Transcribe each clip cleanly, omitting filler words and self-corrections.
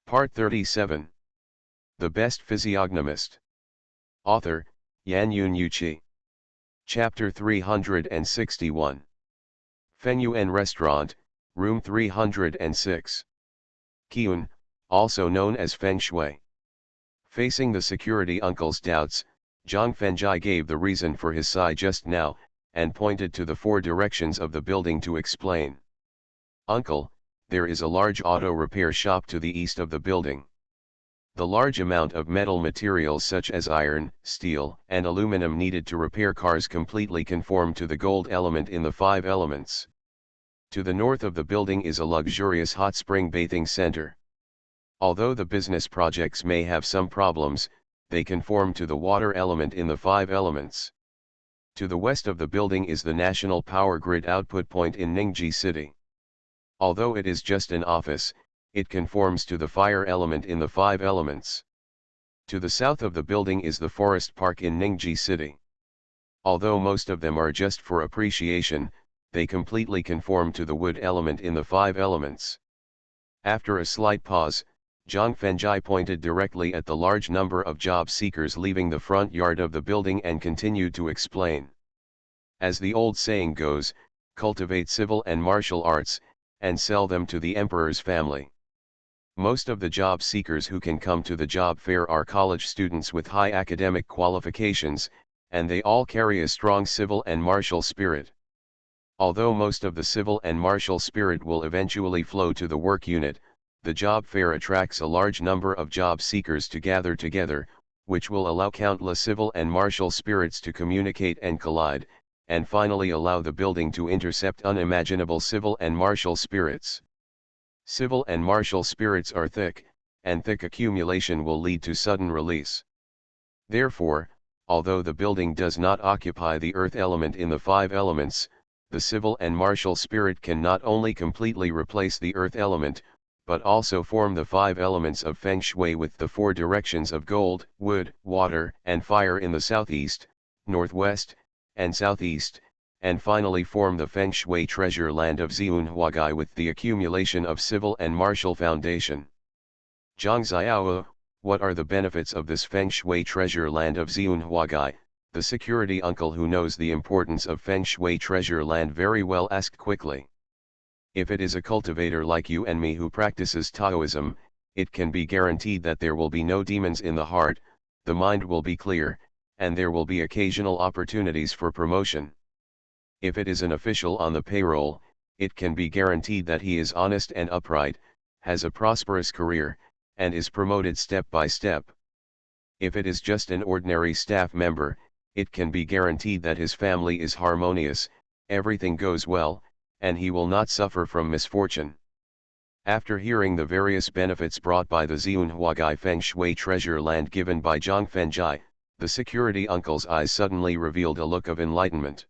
Part 37. The Best Physiognomist. Author, Yanyun Yuchi. Chapter 361. Feng Yuan Restaurant, Room 306. Qiyun, also known as Feng Shui. Facing the security uncle's doubts, Zhang Fengjai gave the reason for his sigh just now, and pointed to the four directions of the building to explain. Uncle, there is a large auto repair shop to the east of the building. The large amount of metal materials such as iron, steel, and aluminum needed to repair cars completely conform to the gold element in the five elements. To the north of the building is a luxurious hot spring bathing center. Although the business projects may have some problems, they conform to the water element in the five elements. To the west of the building is the national power grid output point in Ningji City. Although it is just an office, it conforms to the fire element in the five elements. To the south of the building is the forest park in Ningji City. Although most of them are just for appreciation, they completely conform to the wood element in the five elements. After a slight pause, Zhang Fengjai pointed directly at the large number of job seekers leaving the front yard of the building and continued to explain. As the old saying goes, cultivate civil and martial arts, and sell them to the emperor's family. Most of the job seekers who can come to the job fair are college students with high academic qualifications, and they all carry a strong civil and martial spirit. Although most of the civil and martial spirit will eventually flow to the work unit, the job fair attracts a large number of job seekers to gather together, which will allow countless civil and martial spirits to communicate and collide, and finally allow the building to intercept unimaginable civil and martial spirits. Civil and martial spirits are thick, and thick accumulation will lead to sudden release. Therefore, although the building does not occupy the earth element in the five elements, the civil and martial spirit can not only completely replace the earth element, but also form the five elements of Feng Shui with the four directions of gold, wood, water, and fire in the southeast, northwest, and southeast, and finally form the Feng Shui treasure land of Ziyun Huagai with the accumulation of civil and martial foundation. Zhang Xiao, what are the benefits of this Feng Shui treasure land of Ziyun Huagai? The security uncle who knows the importance of Feng Shui treasure land very well asked quickly. If it is a cultivator like you and me who practices Taoism, it can be guaranteed that there will be no demons in the heart, the mind will be clear, and there will be occasional opportunities for promotion. If it is an official on the payroll, it can be guaranteed that he is honest and upright, has a prosperous career, and is promoted step by step. If it is just an ordinary staff member, it can be guaranteed that his family is harmonious, everything goes well, and he will not suffer from misfortune. After hearing the various benefits brought by the Ziyun Huagai Feng Shui treasure land given by Zhang Fengjai, the security uncle's eyes suddenly revealed a look of enlightenment.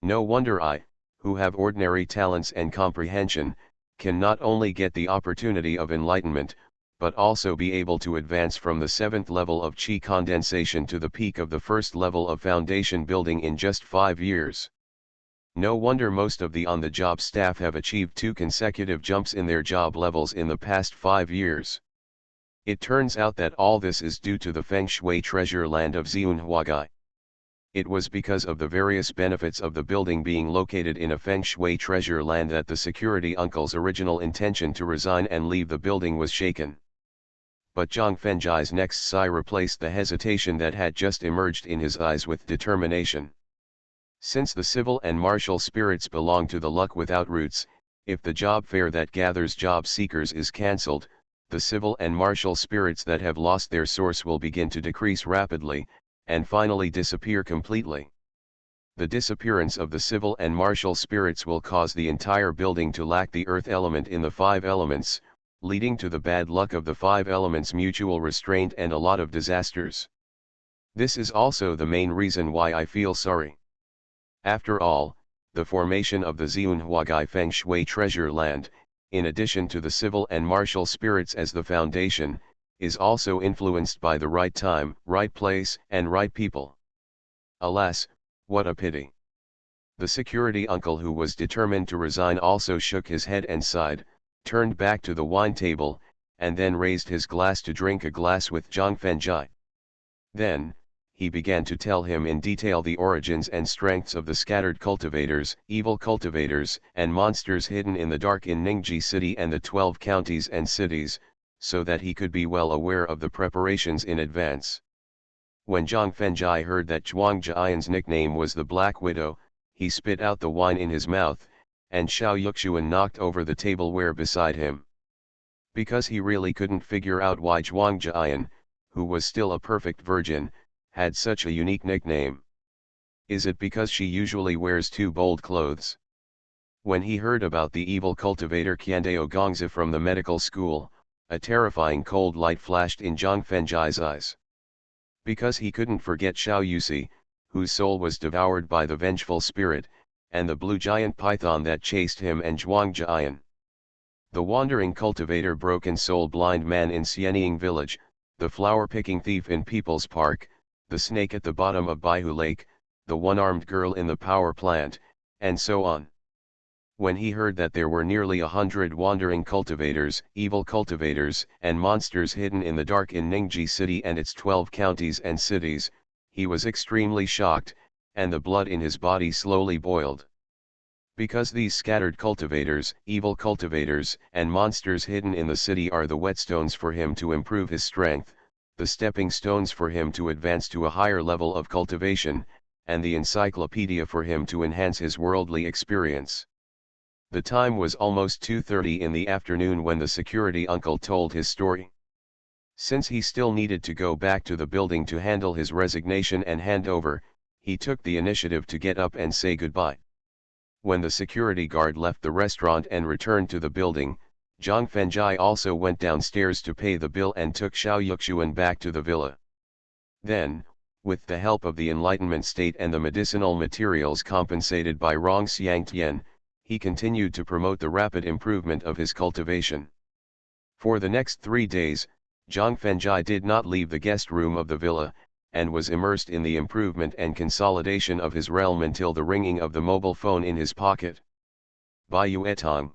No wonder I, who have ordinary talents and comprehension, can not only get the opportunity of enlightenment, but also be able to advance from the 7th level of Qi condensation to the peak of the 1st level of foundation building in just 5 years. No wonder most of the on-the-job staff have achieved 2 consecutive jumps in their job levels in the past 5 years. It turns out that all this is due to the Feng Shui treasure land of Ziyun Huagai. It was because of the various benefits of the building being located in a Feng Shui treasure land that the security uncle's original intention to resign and leave the building was shaken. But Zhang Fengjai's next sigh replaced the hesitation that had just emerged in his eyes with determination. Since the civil and martial spirits belong to the luck without roots, if the job fair that gathers job seekers is cancelled, the civil and martial spirits that have lost their source will begin to decrease rapidly, and finally disappear completely. The disappearance of the civil and martial spirits will cause the entire building to lack the earth element in the five elements, leading to the bad luck of the five elements' mutual restraint and a lot of disasters. This is also the main reason why I feel sorry. After all, the formation of the Ziyun Huagai Feng Shui treasure land, in addition to the civil and martial spirits as the foundation, is also influenced by the right time, right place, and right people. Alas, what a pity. The security uncle who was determined to resign also shook his head and sighed, turned back to the wine table, and then raised his glass to drink a glass with Zhang Fengjai. Then, he began to tell him in detail the origins and strengths of the scattered cultivators, evil cultivators, and monsters hidden in the dark in Ningji City and the 12 counties and cities, so that he could be well aware of the preparations in advance. When Zhang Fengjai heard that Zhuang Jian's nickname was the Black Widow, he spit out the wine in his mouth, and Xiao Yuxuan knocked over the tableware beside him. Because he really couldn't figure out why Zhuang Jian, who was still a perfect virgin, had such a unique nickname. Is it because she usually wears too bold clothes? When he heard about the evil cultivator Qiandao Gongzi from the medical school, a terrifying cold light flashed in Zhang Fengjai's eyes. Because he couldn't forget Xiao Yusi, whose soul was devoured by the vengeful spirit, and the blue giant python that chased him and Zhuang Jian. The wandering cultivator, broken soul blind man in Xianying village, the flower-picking thief in People's Park, the snake at the bottom of Baihu Lake, the one-armed girl in the power plant, and so on. When he heard that there were nearly 100 wandering cultivators, evil cultivators, and monsters hidden in the dark in Ningji City and its 12 counties and cities, he was extremely shocked, and the blood in his body slowly boiled. Because these scattered cultivators, evil cultivators, and monsters hidden in the city are the whetstones for him to improve his strength, the stepping stones for him to advance to a higher level of cultivation, and the encyclopedia for him to enhance his worldly experience. The time was almost 2:30 in the afternoon when the security uncle told his story. Since he still needed to go back to the building to handle his resignation and handover, he took the initiative to get up and say goodbye. When the security guard left the restaurant and returned to the building, Zhang Fengjai also went downstairs to pay the bill and took Xiao Yuxuan back to the villa. Then, with the help of the Enlightenment State and the medicinal materials compensated by Rong Xiangtian, he continued to promote the rapid improvement of his cultivation. For the next 3 days, Zhang Fengjai did not leave the guest room of the villa, and was immersed in the improvement and consolidation of his realm until the ringing of the mobile phone in his pocket. Bai Yuetong.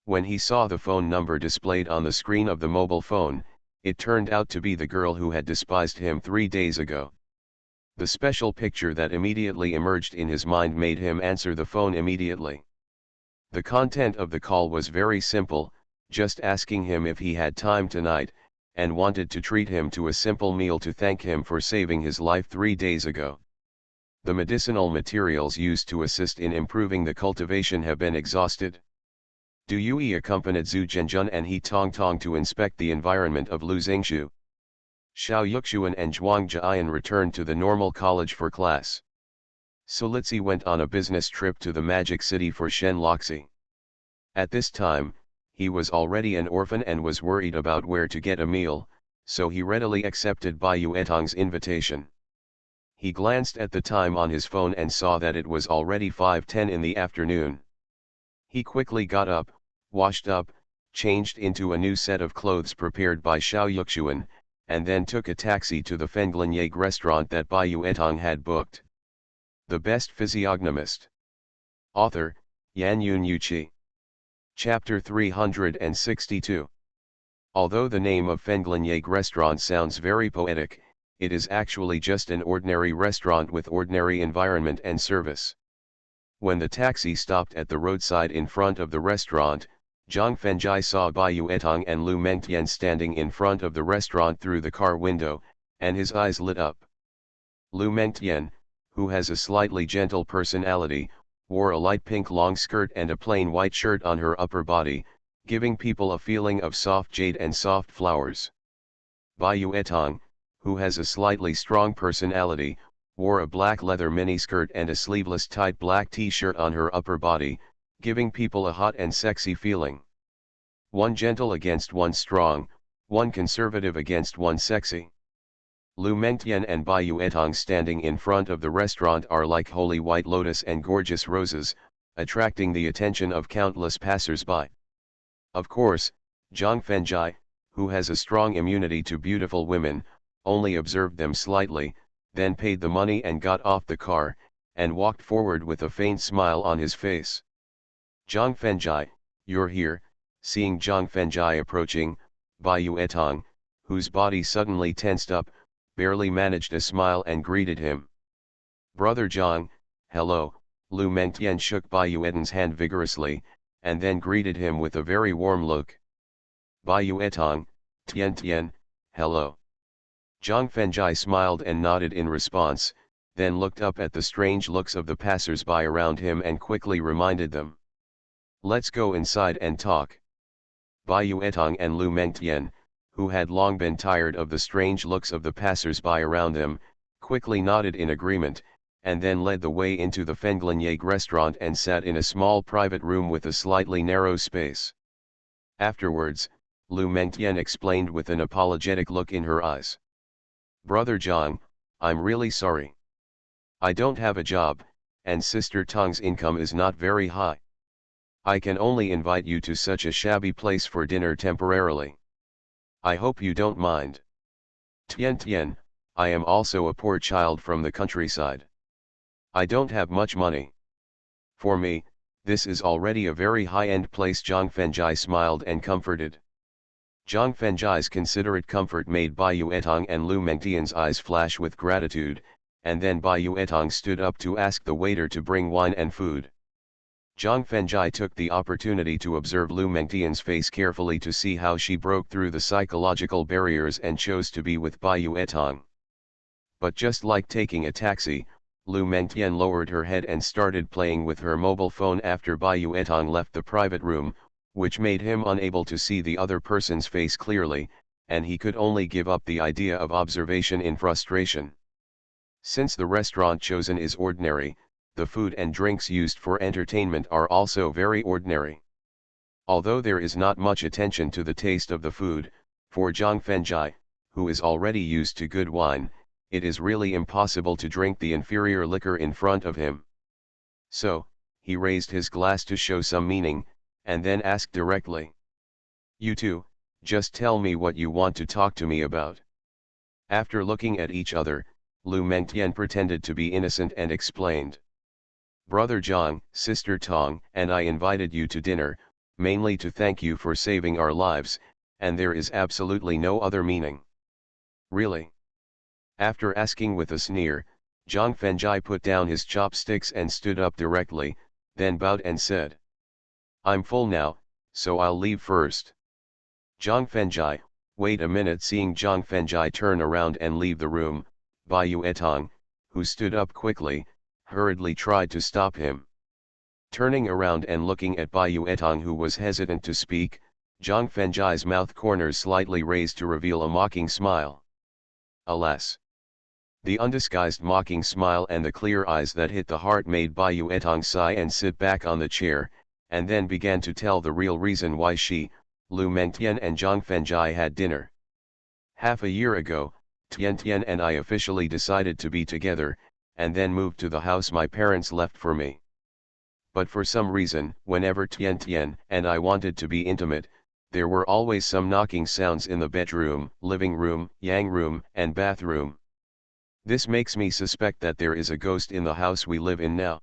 When he saw the phone number displayed on the screen of the mobile phone, it turned out to be the girl who had despised him 3 days ago. The special picture that immediately emerged in his mind made him answer the phone immediately. The content of the call was very simple, just asking him if he had time tonight, and wanted to treat him to a simple meal to thank him for saving his life 3 days ago. The medicinal materials used to assist in improving the cultivation have been exhausted. Du Yue accompanied Zhu Zhenjun and He Tongtong to inspect the environment of Lu Xingshu. Xiao Yuxuan and Zhuang Jian returned to the normal college for class. Solitsi went on a business trip to the Magic City for Shen Loxi. At this time, he was already an orphan and was worried about where to get a meal, so he readily accepted Bai Yuetong's invitation. He glanced at the time on his phone and saw that it was already 5:10 in the afternoon. He quickly got up, washed up, changed into a new set of clothes prepared by Xiao Yuxuan, and then took a taxi to the Fenglinyag restaurant that Bai Yuetong had booked. The Best Physiognomist. Author, Yan Yun Yuqi. Chapter 362. Although the name of Fenglinyag restaurant sounds very poetic, it is actually just an ordinary restaurant with ordinary environment and service. When the taxi stopped at the roadside in front of the restaurant, Zhang Fengjai saw Bai Yuetong and Lu Mengtian standing in front of the restaurant through the car window, and his eyes lit up. Lu Mengtian, who has a slightly gentle personality, wore a light pink long skirt and a plain white shirt on her upper body, giving people a feeling of soft jade and soft flowers. Bai Yuetong, who has a slightly strong personality, wore a black leather miniskirt and a sleeveless tight black t-shirt on her upper body, giving people a hot and sexy feeling. One gentle against one strong, one conservative against one sexy. Lu Mengtian and Bai Yuetong standing in front of the restaurant are like holy white lotus and gorgeous roses, attracting the attention of countless passers-by. Of course, Zhang Fengjai, who has a strong immunity to beautiful women, only observed them slightly, then paid the money and got off the car, and walked forward with a faint smile on his face. Zhang Fengjai, you're here. Seeing Zhang Fengjai approaching, Bayu Etong, whose body suddenly tensed up, barely managed a smile and greeted him. Brother Zhang, hello. Lu Mengtian shook Bayu Etong's hand vigorously, and then greeted him with a very warm look. Bayu Etong, Tian Tian, hello. Zhang Fengjai smiled and nodded in response, then looked up at the strange looks of the passers-by around him and quickly reminded them. Let's go inside and talk. Bayu Etong and Lu Mengtian, who had long been tired of the strange looks of the passers-by around them, quickly nodded in agreement, and then led the way into the Fenglinier restaurant and sat in a small private room with a slightly narrow space. Afterwards, Lu Mengtian explained with an apologetic look in her eyes. Brother Zhang, I'm really sorry. I don't have a job, and Sister Tong's income is not very high. I can only invite you to such a shabby place for dinner temporarily. I hope you don't mind. Tian Tian, I am also a poor child from the countryside. I don't have much money. For me, this is already a very high-end place. Zhang Fengjai smiled and comforted. Zhang Fengjai's considerate comfort made Bayu Etong and Lu Mengtian's eyes flash with gratitude, and then Bayu Etong stood up to ask the waiter to bring wine and food. Zhang Fengjai took the opportunity to observe Lu Mengtian's face carefully to see how she broke through the psychological barriers and chose to be with Bayu Etong. But just like taking a taxi, Lu Mengtian lowered her head and started playing with her mobile phone after Bayu Etong left the private room, which made him unable to see the other person's face clearly, and he could only give up the idea of observation in frustration. Since the restaurant chosen is ordinary, the food and drinks used for entertainment are also very ordinary. Although there is not much attention to the taste of the food, for Zhang Fengjai, who is already used to good wine, it is really impossible to drink the inferior liquor in front of him. So, he raised his glass to show some meaning, and then asked directly. You two, just tell me what you want to talk to me about. After looking at each other, Lu Mengtian pretended to be innocent and explained. Brother Zhang, Sister Tong, and I invited you to dinner, mainly to thank you for saving our lives, and there is absolutely no other meaning. Really? After asking with a sneer, Zhang Fengjai put down his chopsticks and stood up directly, then bowed and said. I'm full now, so I'll leave first. Zhang Fengjai, wait a minute. Seeing Zhang Fengjai turn around and leave the room, Bayu Etong, who stood up quickly, hurriedly tried to stop him. Turning around and looking at Bayu Etong, who was hesitant to speak, Zhang Fengjai's mouth corners slightly raised to reveal a mocking smile. Alas! The undisguised mocking smile and the clear eyes that hit the heart made Bayu Etong sigh and sit back on the chair, and then began to tell the real reason why she, Lu Mengtian and Zhang Fengjai had dinner. Half a year ago, Tian Tian and I officially decided to be together, and then moved to the house my parents left for me. But for some reason, whenever Tian Tian and I wanted to be intimate, there were always some knocking sounds in the bedroom, living room, yang room, and bathroom. This makes me suspect that there is a ghost in the house we live in now.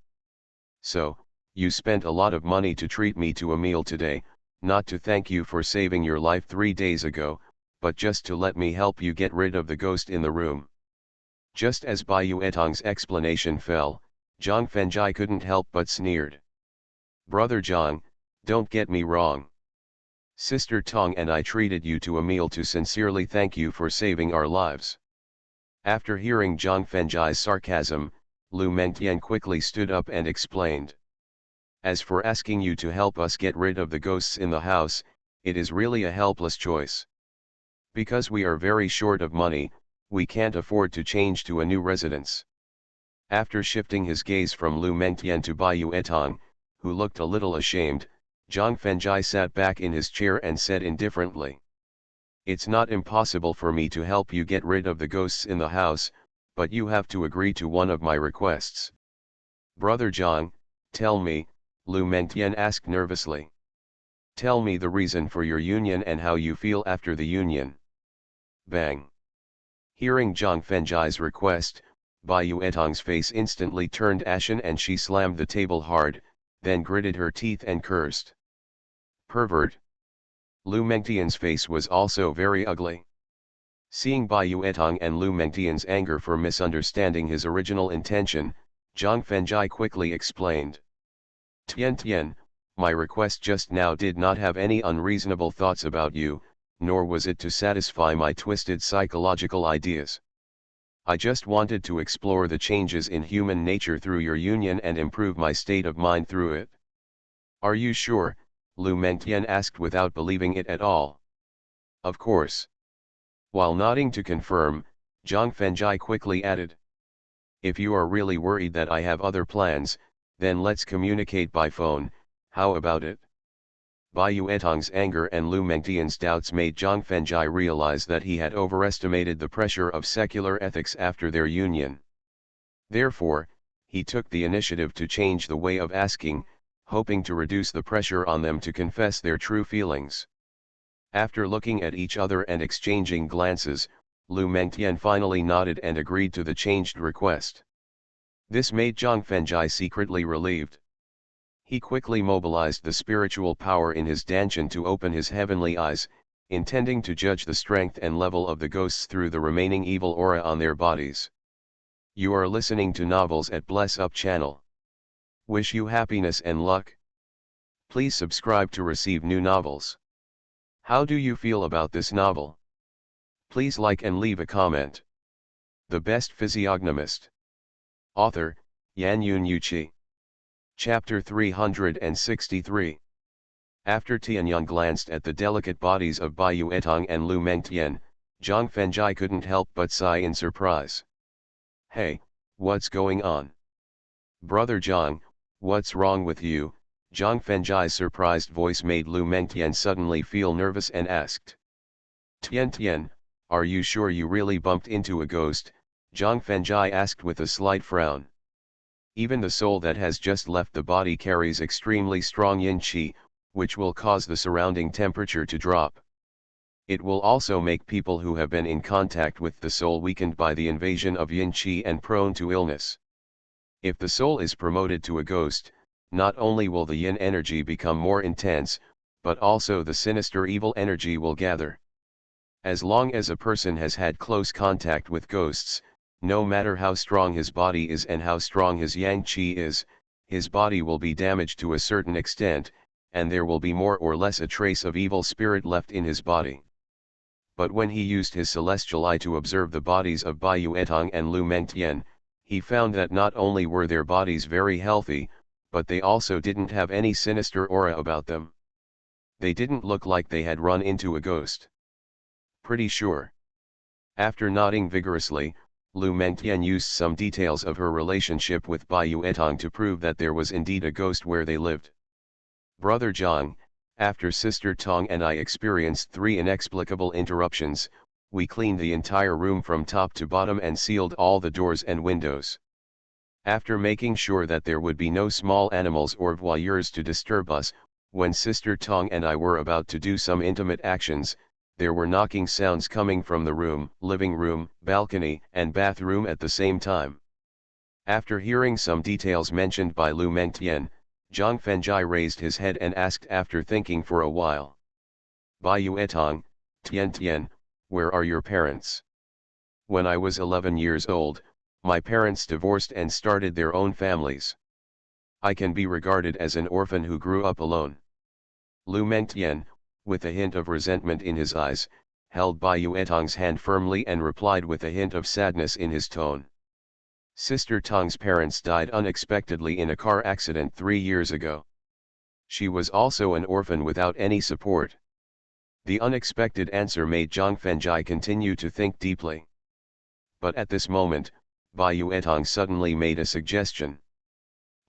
So, you spent a lot of money to treat me to a meal today, not to thank you for saving your life 3 days ago, but just to let me help you get rid of the ghost in the room. Just as Bayu Etong's explanation fell, Zhang Fengjai couldn't help but sneered. Brother Zhang, don't get me wrong. Sister Tong and I treated you to a meal to sincerely thank you for saving our lives. After hearing Zhang Fengjai's sarcasm, Lu Mengtian quickly stood up and explained. As for asking you to help us get rid of the ghosts in the house, it is really a helpless choice. Because we are very short of money, we can't afford to change to a new residence. After shifting his gaze from Lu Mengtian to Bayu Etong, who looked a little ashamed, Zhang Fengjai sat back in his chair and said indifferently. It's not impossible for me to help you get rid of the ghosts in the house, but you have to agree to one of my requests. Brother Zhang, tell me, Lu Mengtian asked nervously. Tell me the reason for your union and how you feel after the union. Bang. Hearing Zhang Fengjai's request, Bayu Etong's face instantly turned ashen and she slammed the table hard, then gritted her teeth and cursed. Pervert. Lu Mengtian's face was also very ugly. Seeing Bai Yuetong and Lu Mengtian's anger for misunderstanding his original intention, Zhang Fengjai quickly explained. Tian, my request just now did not have any unreasonable thoughts about you, nor was it to satisfy my twisted psychological ideas. I just wanted to explore the changes in human nature through your union and improve my state of mind through it. Are you sure? Lu Mengtian asked without believing it at all. Of course. While nodding to confirm, Zhang Fengjai quickly added. If you are really worried that I have other plans, then let's communicate by phone, how about it? Bai Yuetong's anger and Lu Mengtian's doubts made Zhang Fengjai realize that he had overestimated the pressure of secular ethics after their union. Therefore, he took the initiative to change the way of asking, hoping to reduce the pressure on them to confess their true feelings. After looking at each other and exchanging glances, Lu Mengtian finally nodded and agreed to the changed request. This made Zhang Fengjai secretly relieved. He quickly mobilized the spiritual power in his dantian to open his heavenly eyes, intending to judge the strength and level of the ghosts through the remaining evil aura on their bodies. You are listening to Novels at Bless Up channel. Wish you happiness and luck. Please subscribe to receive new novels. How do you feel about this novel? Please like and leave a comment. The Best Physiognomist. Author, Yan Yun Yuqi. Chapter 363. After Tianyang glanced at the delicate bodies of Bai Yuetong and Lu Mengtian, Zhang Fengjai couldn't help but sigh in surprise. Hey, what's going on? Brother Zhang, what's wrong with you? Zhang Fengjai's surprised voice made Lu Mengtian suddenly feel nervous and asked. Tian, are you sure you really bumped into a ghost? Zhang Fengjai asked with a slight frown. Even the soul that has just left the body carries extremely strong yin qi, which will cause the surrounding temperature to drop. It will also make people who have been in contact with the soul weakened by the invasion of yin qi and prone to illness. If the soul is promoted to a ghost, not only will the yin energy become more intense, but also the sinister evil energy will gather. As long as a person has had close contact with ghosts, no matter how strong his body is and how strong his yang qi is, his body will be damaged to a certain extent, and there will be more or less a trace of evil spirit left in his body. But when he used his celestial eye to observe the bodies of Bai Yuetong and Lu Mengtian, he found that not only were their bodies very healthy, but they also didn't have any sinister aura about them. They didn't look like they had run into a ghost. Pretty sure. After nodding vigorously, Lu Mengtian used some details of her relationship with Bai Yuetong to prove that there was indeed a ghost where they lived. Brother Zhang, after Sister Tong and I experienced 3 inexplicable interruptions, we cleaned the entire room from top to bottom and sealed all the doors and windows. After making sure that there would be no small animals or voyeurs to disturb us, when Sister Tong and I were about to do some intimate actions, there were knocking sounds coming from the room, living room, balcony, and bathroom at the same time. After hearing some details mentioned by Lu Mengtian, Zhang Fengjai raised his head and asked after thinking for a while. Bai Yuetong, Tian, where are your parents? When I was 11 years old, my parents divorced and started their own families. I can be regarded as an orphan who grew up alone. Lu Mengtian, with a hint of resentment in his eyes, held Bai Yuetong's hand firmly and replied with a hint of sadness in his tone. Sister Tong's parents died unexpectedly in a car accident 3 years ago. She was also an orphan without any support. The unexpected answer made Zhang Fengjai continue to think deeply. But at this moment, Bai Yuetong suddenly made a suggestion.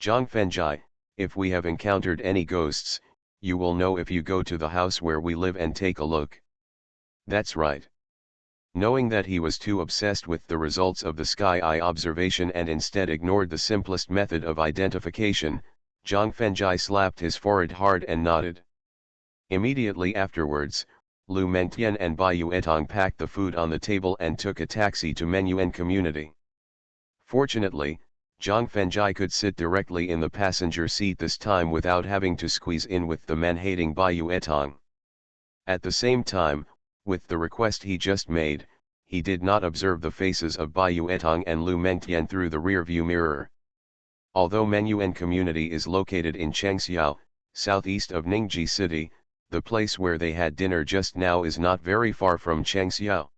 Zhang Fengjai, if we have encountered any ghosts, you will know if you go to the house where we live and take a look. That's right. Knowing that he was too obsessed with the results of the sky eye observation and instead ignored the simplest method of identification, Zhang Fengjai slapped his forehead hard and nodded. Immediately afterwards, Lu Mengtian and Bai Yuetong packed the food on the table and took a taxi to Menyuan community. Fortunately, Zhang Fengjai could sit directly in the passenger seat this time without having to squeeze in with the man-hating Bai Yuetong. At the same time, with the request he just made, he did not observe the faces of Bai Yuetong and Lu Mengtian through the rear-view mirror. Although Menyuan community is located in Changxiao, southeast of Ningji City, the place where they had dinner just now is not very far from Changxiao.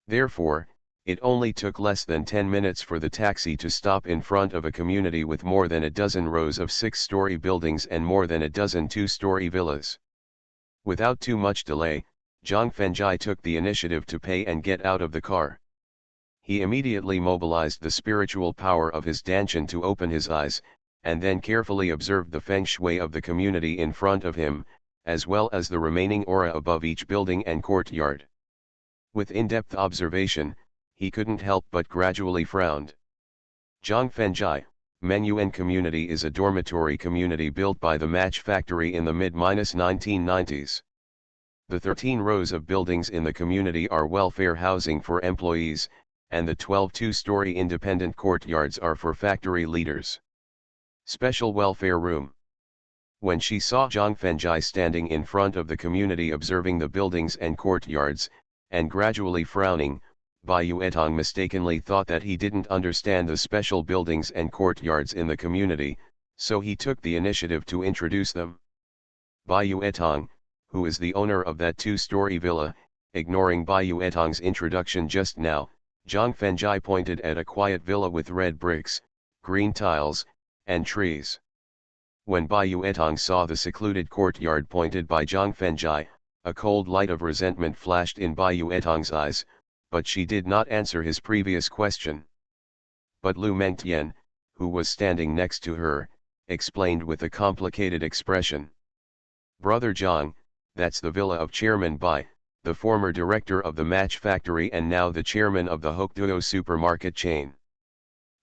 Therefore, it only took less than 10 minutes for the taxi to stop in front of a community with more than a dozen rows of 6-story buildings and more than a dozen 2-story villas. Without too much delay, Zhang Fengjai took the initiative to pay and get out of the car. He immediately mobilized the spiritual power of his Danshan to open his eyes, and then carefully observed the feng shui of the community in front of him, as well as the remaining aura above each building and courtyard. With in-depth observation, he couldn't help but gradually frowned. Zhang Fengjai, Menyuan community is a dormitory community built by the Match Factory in the mid-1990s. The 13 rows of buildings in the community are welfare housing for employees, and the 12 two-story independent courtyards are for factory leaders. Special welfare room. When she saw Zhang Fengjai standing in front of the community observing the buildings and courtyards, and gradually frowning, Bai Yuetong mistakenly thought that he didn't understand the special buildings and courtyards in the community, so he took the initiative to introduce them. Bai Yuetong, who is the owner of that 2-story villa, ignoring Bai Yuetong's introduction just now, Zhang Fengjai pointed at a quiet villa with red bricks, green tiles, and trees. When Bai Yuetong saw the secluded courtyard pointed by Zhang Fengjai, a cold light of resentment flashed in Bai Yuetong's eyes, but she did not answer his previous question. But Lu Mengtian, who was standing next to her, explained with a complicated expression. "Brother Zhang, that's the villa of Chairman Bai, the former director of the Match Factory and now the chairman of the Hokduo supermarket chain."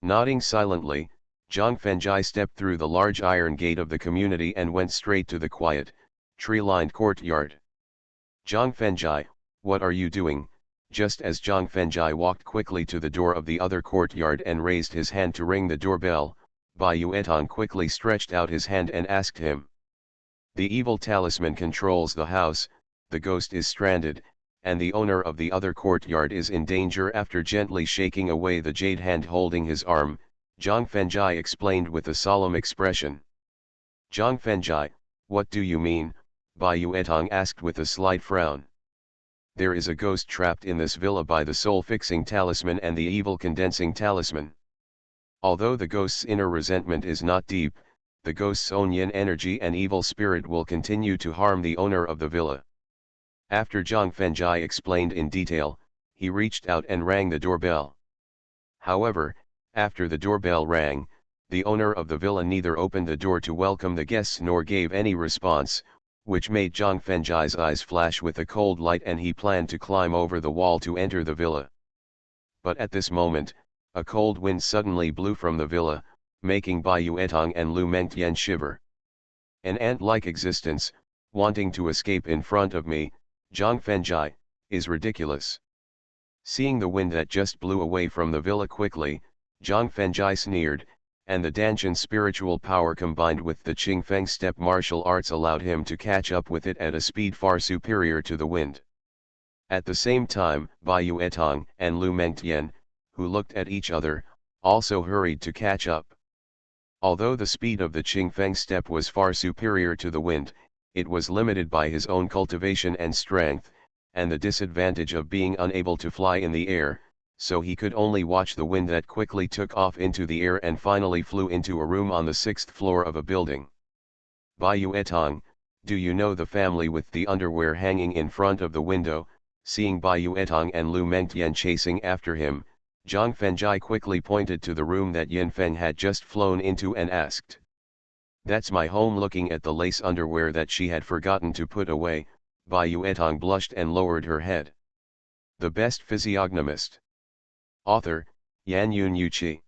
Nodding silently, Zhang Fengjai stepped through the large iron gate of the community and went straight to the quiet, tree-lined courtyard. "Zhang Fengjai, what are you doing?" Just as Zhang Fengjai walked quickly to the door of the other courtyard and raised his hand to ring the doorbell, Bai Yuetong quickly stretched out his hand and asked him. "The evil talisman controls the house, the ghost is stranded, and the owner of the other courtyard is in danger." After gently shaking away the jade hand holding his arm, Zhang Fengjai explained with a solemn expression. "Zhang Fengjai, what do you mean?" Bai Yuetong asked with a slight frown. "There is a ghost trapped in this villa by the soul-fixing talisman and the evil condensing talisman. Although the ghost's inner resentment is not deep, the ghost's own yin energy and evil spirit will continue to harm the owner of the villa." After Zhang Fengjai explained in detail, he reached out and rang the doorbell. However, after the doorbell rang, the owner of the villa neither opened the door to welcome the guests nor gave any response, which made Zhang Fengjai's eyes flash with a cold light and he planned to climb over the wall to enter the villa. But at this moment, a cold wind suddenly blew from the villa, making Bai Yuetong and Lu Mengtian shiver. "An ant-like existence, wanting to escape in front of me, Zhang Fengjai, is ridiculous." Seeing the wind that just blew away from the villa quickly, Zhang Fengjai sneered, and the Danshan spiritual power combined with the Qingfeng step martial arts allowed him to catch up with it at a speed far superior to the wind. At the same time, Bai Yuetong and Lu Mengtian, who looked at each other, also hurried to catch up. Although the speed of the Qingfeng step was far superior to the wind, it was limited by his own cultivation and strength, and the disadvantage of being unable to fly in the air, so he could only watch the wind that quickly took off into the air and finally flew into a room on the 6th floor of a building. "Bai Yuetong, do you know the family with the underwear hanging in front of the window?" Seeing Bai Yuetong and Lu Mengtian chasing after him, Zhang Fengjai quickly pointed to the room that Yin Feng had just flown into and asked. "That's my home." Looking at the lace underwear that she had forgotten to put away, Bai Yuetong blushed and lowered her head. The Best Physiognomist. Author, Yan Yun Yuqi.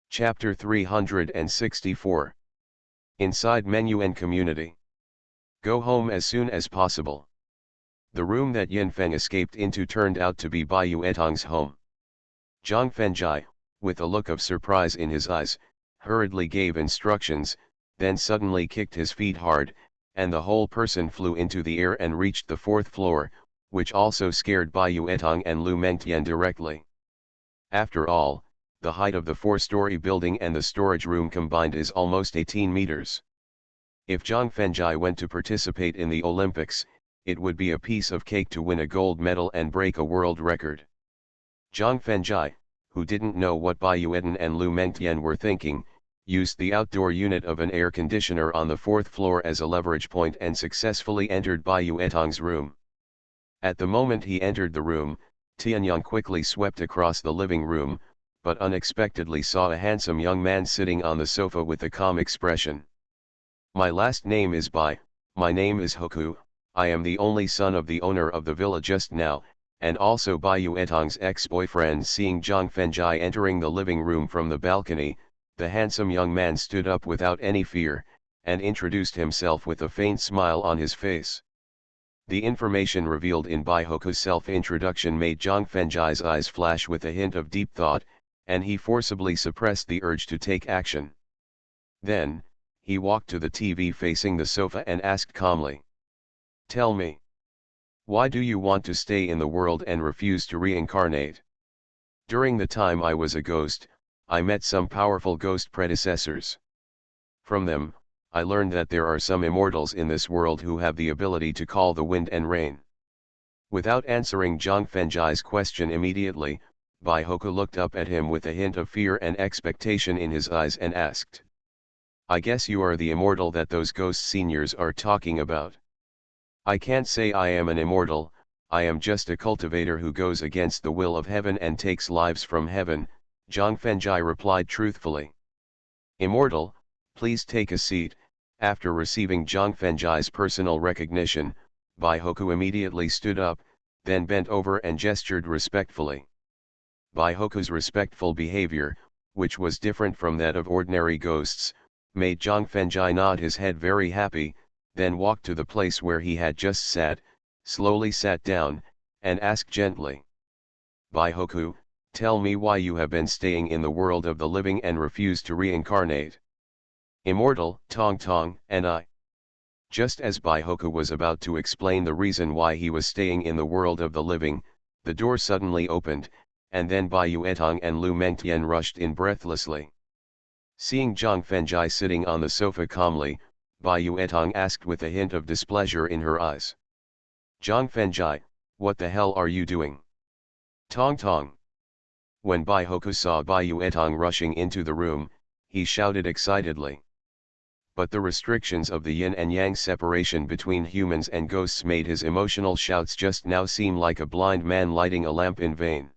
Chapter 364. Inside Menyuan Community. Go home as soon as possible. The room that Yin Feng escaped into turned out to be Bai Yuetong's home. Zhang Fengjai, with a look of surprise in his eyes, hurriedly gave instructions, then suddenly kicked his feet hard, and the whole person flew into the air and reached the fourth floor, which also scared Bai Yuetong and Lu Mengtian directly. After all, the height of the four-story building and the storage room combined is almost 18 meters. If Zhang Fengjai went to participate in the Olympics, it would be a piece of cake to win a gold medal and break a world record. Zhang Fengjai, who didn't know what Bai Yuetan and Lu Mengtian were thinking, used the outdoor unit of an air conditioner on the fourth floor as a leverage point and successfully entered Bai Yuetong's room. At the moment he entered the room, Tianyang quickly swept across the living room, but unexpectedly saw a handsome young man sitting on the sofa with a calm expression. "My last name is Bai, my name is Hoku, I am the only son of the owner of the villa just now, and also Bai Yuetong's ex-boyfriend." Seeing Zhang Fengjai entering the living room from the balcony, the handsome young man stood up without any fear, and introduced himself with a faint smile on his face. The information revealed in Bai Hoku's self-introduction made Zhang Fengjai's eyes flash with a hint of deep thought, and he forcibly suppressed the urge to take action. Then, he walked to the TV facing the sofa and asked calmly, "Tell me, why do you want to stay in the world and refuse to reincarnate? During the time I was a ghost, I met some powerful ghost predecessors. From them, I learned that there are some immortals in this world who have the ability to call the wind and rain." Without answering Zhang Fengjai's question immediately, Bai Hoku looked up at him with a hint of fear and expectation in his eyes and asked, "I guess you are the immortal that those ghost seniors are talking about." "I can't say I am an immortal, I am just a cultivator who goes against the will of heaven and takes lives from heaven," Zhang Fengjai replied truthfully. "Immortal, please take a seat." After receiving Zhang Fengjai's personal recognition, Bai Hoku immediately stood up, then bent over and gestured respectfully. Bai Hoku's respectful behavior, which was different from that of ordinary ghosts, made Zhang Fengjai nod his head very happy, then walked to the place where he had just sat, slowly sat down, and asked gently, "Bai Hoku, tell me why you have been staying in the world of the living and refused to reincarnate." "Immortal, Tong Tong, and I." Just as Bai Hoku was about to explain the reason why he was staying in the world of the living, the door suddenly opened, and then Bai Yuetong and Lu Mengtian rushed in breathlessly. Seeing Zhang Fengjai sitting on the sofa calmly, Bai Yuetong asked with a hint of displeasure in her eyes, "Zhang Fengjai, what the hell are you doing?" "Tong Tong." When Bai Hoku saw Bai Yuetong rushing into the room, he shouted excitedly. But the restrictions of the yin and yang separation between humans and ghosts made his emotional shouts just now seem like a blind man lighting a lamp in vain.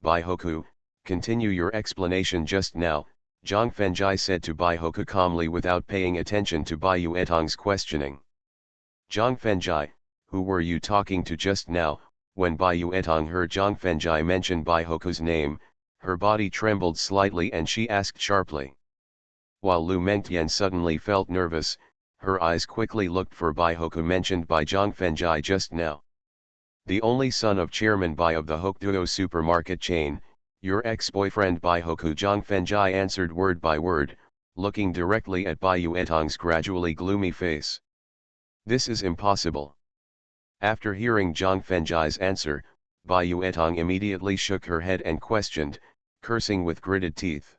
"Bai Hoku, continue your explanation just now," Zhang Fengjai said to Bai Hoku calmly without paying attention to Bai Yuetong's questioning. "Zhang Fengjai, who were you talking to just now?" When Bai Yuetong heard Zhang Fengjai mention Bai Hoku's name, her body trembled slightly and she asked sharply. While Lu Mengtian suddenly felt nervous, her eyes quickly looked for Bai Hoku mentioned by Zhang Fengjai just now. "The only son of Chairman Bai of the Hokduo supermarket chain, your ex-boyfriend Bai Hoku," Zhang Fengjai answered word by word, looking directly at Bai Yuetong's gradually gloomy face. "This is impossible." After hearing Zhang Fengjai's answer, Bai Yuetong immediately shook her head and questioned, cursing with gritted teeth.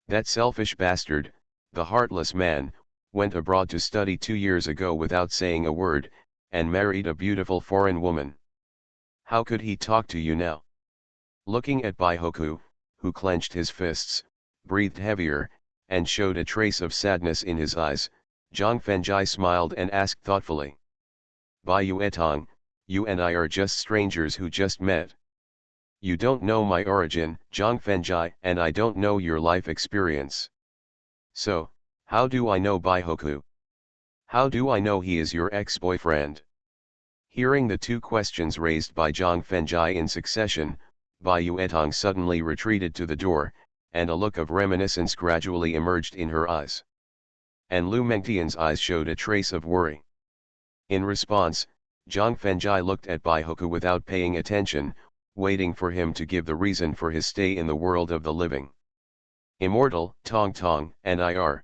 "That selfish bastard, the heartless man, went abroad to study 2 years ago without saying a word, and married a beautiful foreign woman. How could he talk to you now?" Looking at Bai Hoku, who clenched his fists, breathed heavier, and showed a trace of sadness in his eyes, Zhang Fengjai smiled and asked thoughtfully. "Bai Yuetong, you and I are just strangers who just met. You don't know my origin, Zhang Fengjai, and I don't know your life experience. So, how do I know Bai Hoku? How do I know he is your ex-boyfriend?" Hearing the two questions raised by Zhang Fengjai in succession, Bai Yuetong suddenly retreated to the door, and a look of reminiscence gradually emerged in her eyes. And Lu Mengtian's eyes showed a trace of worry. In response, Zhang Fengjai looked at Bai Hoku without paying attention, waiting for him to give the reason for his stay in the world of the living. "Immortal, Tong Tong, and I are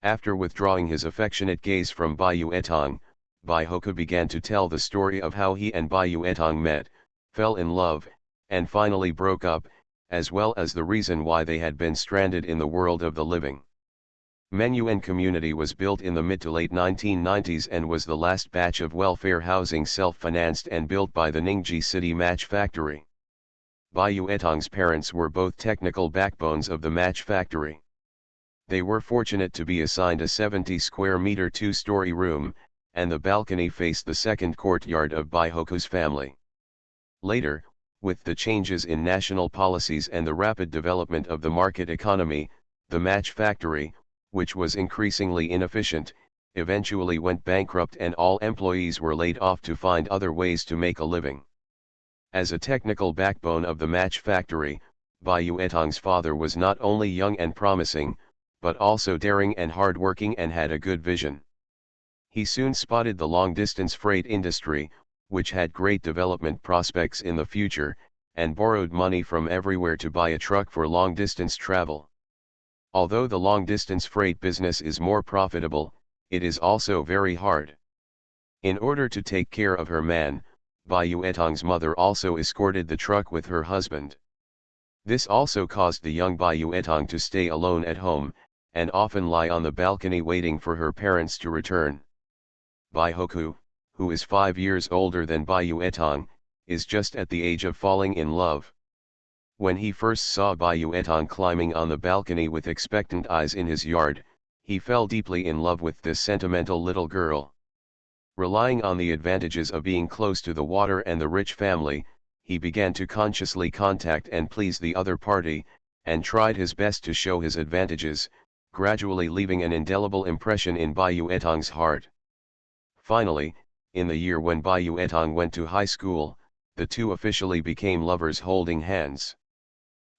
After withdrawing his affectionate gaze from Bayu Etong, Baihoku began to tell the story of how he and Bayu Etong met, fell in love, and finally broke up, as well as the reason why they had been stranded in the world of the living. Menyuen community was built in the mid to late 1990s and was the last batch of welfare housing self-financed and built by the Ningji City Match Factory. Bayu Etong's parents were both technical backbones of the match factory. They were fortunate to be assigned a 70 square meter two-story room, and the balcony faced the second courtyard of Baihoku's family. Later, with the changes in national policies and the rapid development of the market economy, the match factory, which was increasingly inefficient, eventually went bankrupt and all employees were laid off to find other ways to make a living. As a technical backbone of the match factory, Bayu Etong's father was not only young and promising, but also daring and hardworking and had a good vision. He soon spotted the long-distance freight industry, which had great development prospects in the future, and borrowed money from everywhere to buy a truck for long-distance travel. Although the long-distance freight business is more profitable, it is also very hard. In order to take care of her man, Bayu Etong's mother also escorted the truck with her husband. This also caused the young Bayu Etong to stay alone at home, and often lie on the balcony waiting for her parents to return. Baihoku, who is 5 years older than Bayu Etong, is just at the age of falling in love. When he first saw Bayu Etong climbing on the balcony with expectant eyes in his yard, he fell deeply in love with this sentimental little girl. Relying on the advantages of being close to the water and the rich family, he began to consciously contact and please the other party, and tried his best to show his advantages, gradually leaving an indelible impression in Bayu Etong's heart. Finally, in the year when Bayu Etong went to high school, the two officially became lovers holding hands.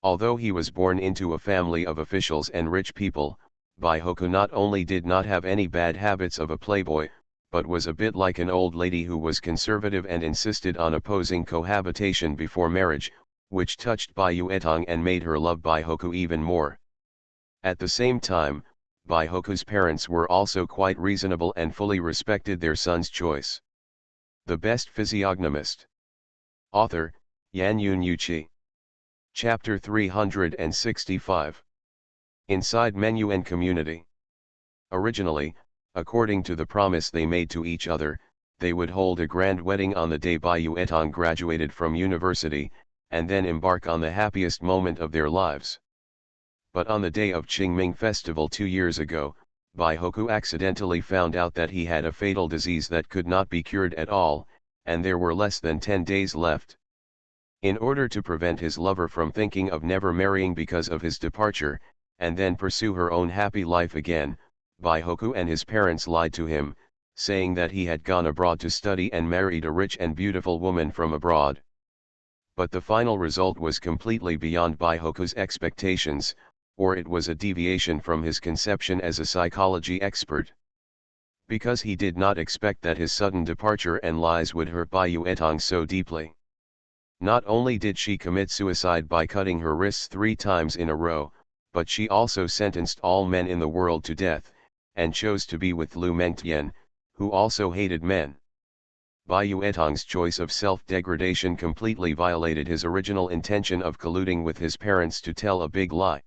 Although he was born into a family of officials and rich people, Baihoku not only did not have any bad habits of a playboy, but was a bit like an old lady who was conservative and insisted on opposing cohabitation before marriage, which touched Bayu Etong and made her love Baihoku even more. At the same time, Baihoku's parents were also quite reasonable and fully respected their son's choice. The Best Physiognomist. Author, Yanyun Yuchi. Chapter 365. Inside Menyuen Community. Originally, according to the promise they made to each other, they would hold a grand wedding on the day Bayu Etong graduated from university, and then embark on the happiest moment of their lives. But on the day of Qingming festival 2 years ago, Baihoku accidentally found out that he had a fatal disease that could not be cured at all, and there were less than 10 days left. In order to prevent his lover from thinking of never marrying because of his departure, and then pursue her own happy life again, Baihoku and his parents lied to him, saying that he had gone abroad to study and married a rich and beautiful woman from abroad. But the final result was completely beyond Baihoku's expectations, or it was a deviation from his conception as a psychology expert. Because he did not expect that his sudden departure and lies would hurt Bayu Etong so deeply. Not only did she commit suicide by cutting her wrists 3 times in a row, but she also sentenced all men in the world to death, and chose to be with Lu Mengtian, who also hated men. Bayu Etong's choice of self-degradation completely violated his original intention of colluding with his parents to tell a big lie.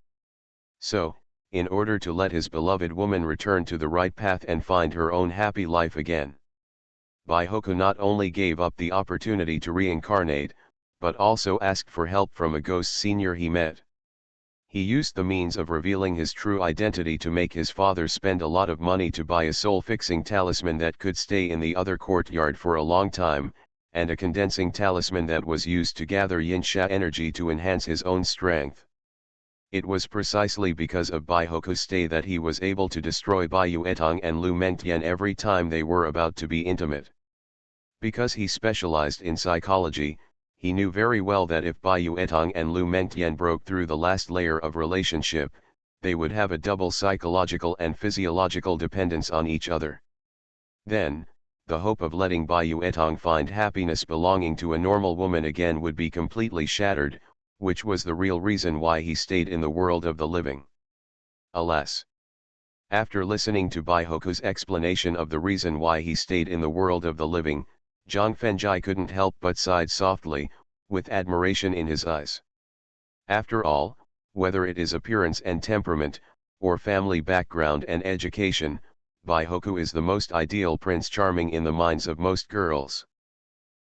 So, in order to let his beloved woman return to the right path and find her own happy life again, Baihoku not only gave up the opportunity to reincarnate, but also asked for help from a ghost senior he met. He used the means of revealing his true identity to make his father spend a lot of money to buy a soul-fixing talisman that could stay in the other courtyard for a long time, and a condensing talisman that was used to gather yin-sha energy to enhance his own strength. It was precisely because of Baihoku's stay that he was able to destroy Bayu Etong and Lu Mengtian every time they were about to be intimate. Because he specialized in psychology, he knew very well that if Bayu Etong and Lu Mengtian broke through the last layer of relationship, they would have a double psychological and physiological dependence on each other. Then, the hope of letting Bayu Etong find happiness belonging to a normal woman again would be completely shattered, which was the real reason why he stayed in the world of the living. Alas! After listening to Bai Hoku's explanation of the reason why he stayed in the world of the living, Zhang Fengjai couldn't help but sighed softly, with admiration in his eyes. After all, whether it is appearance and temperament, or family background and education, Bai Hoku is the most ideal Prince Charming in the minds of most girls.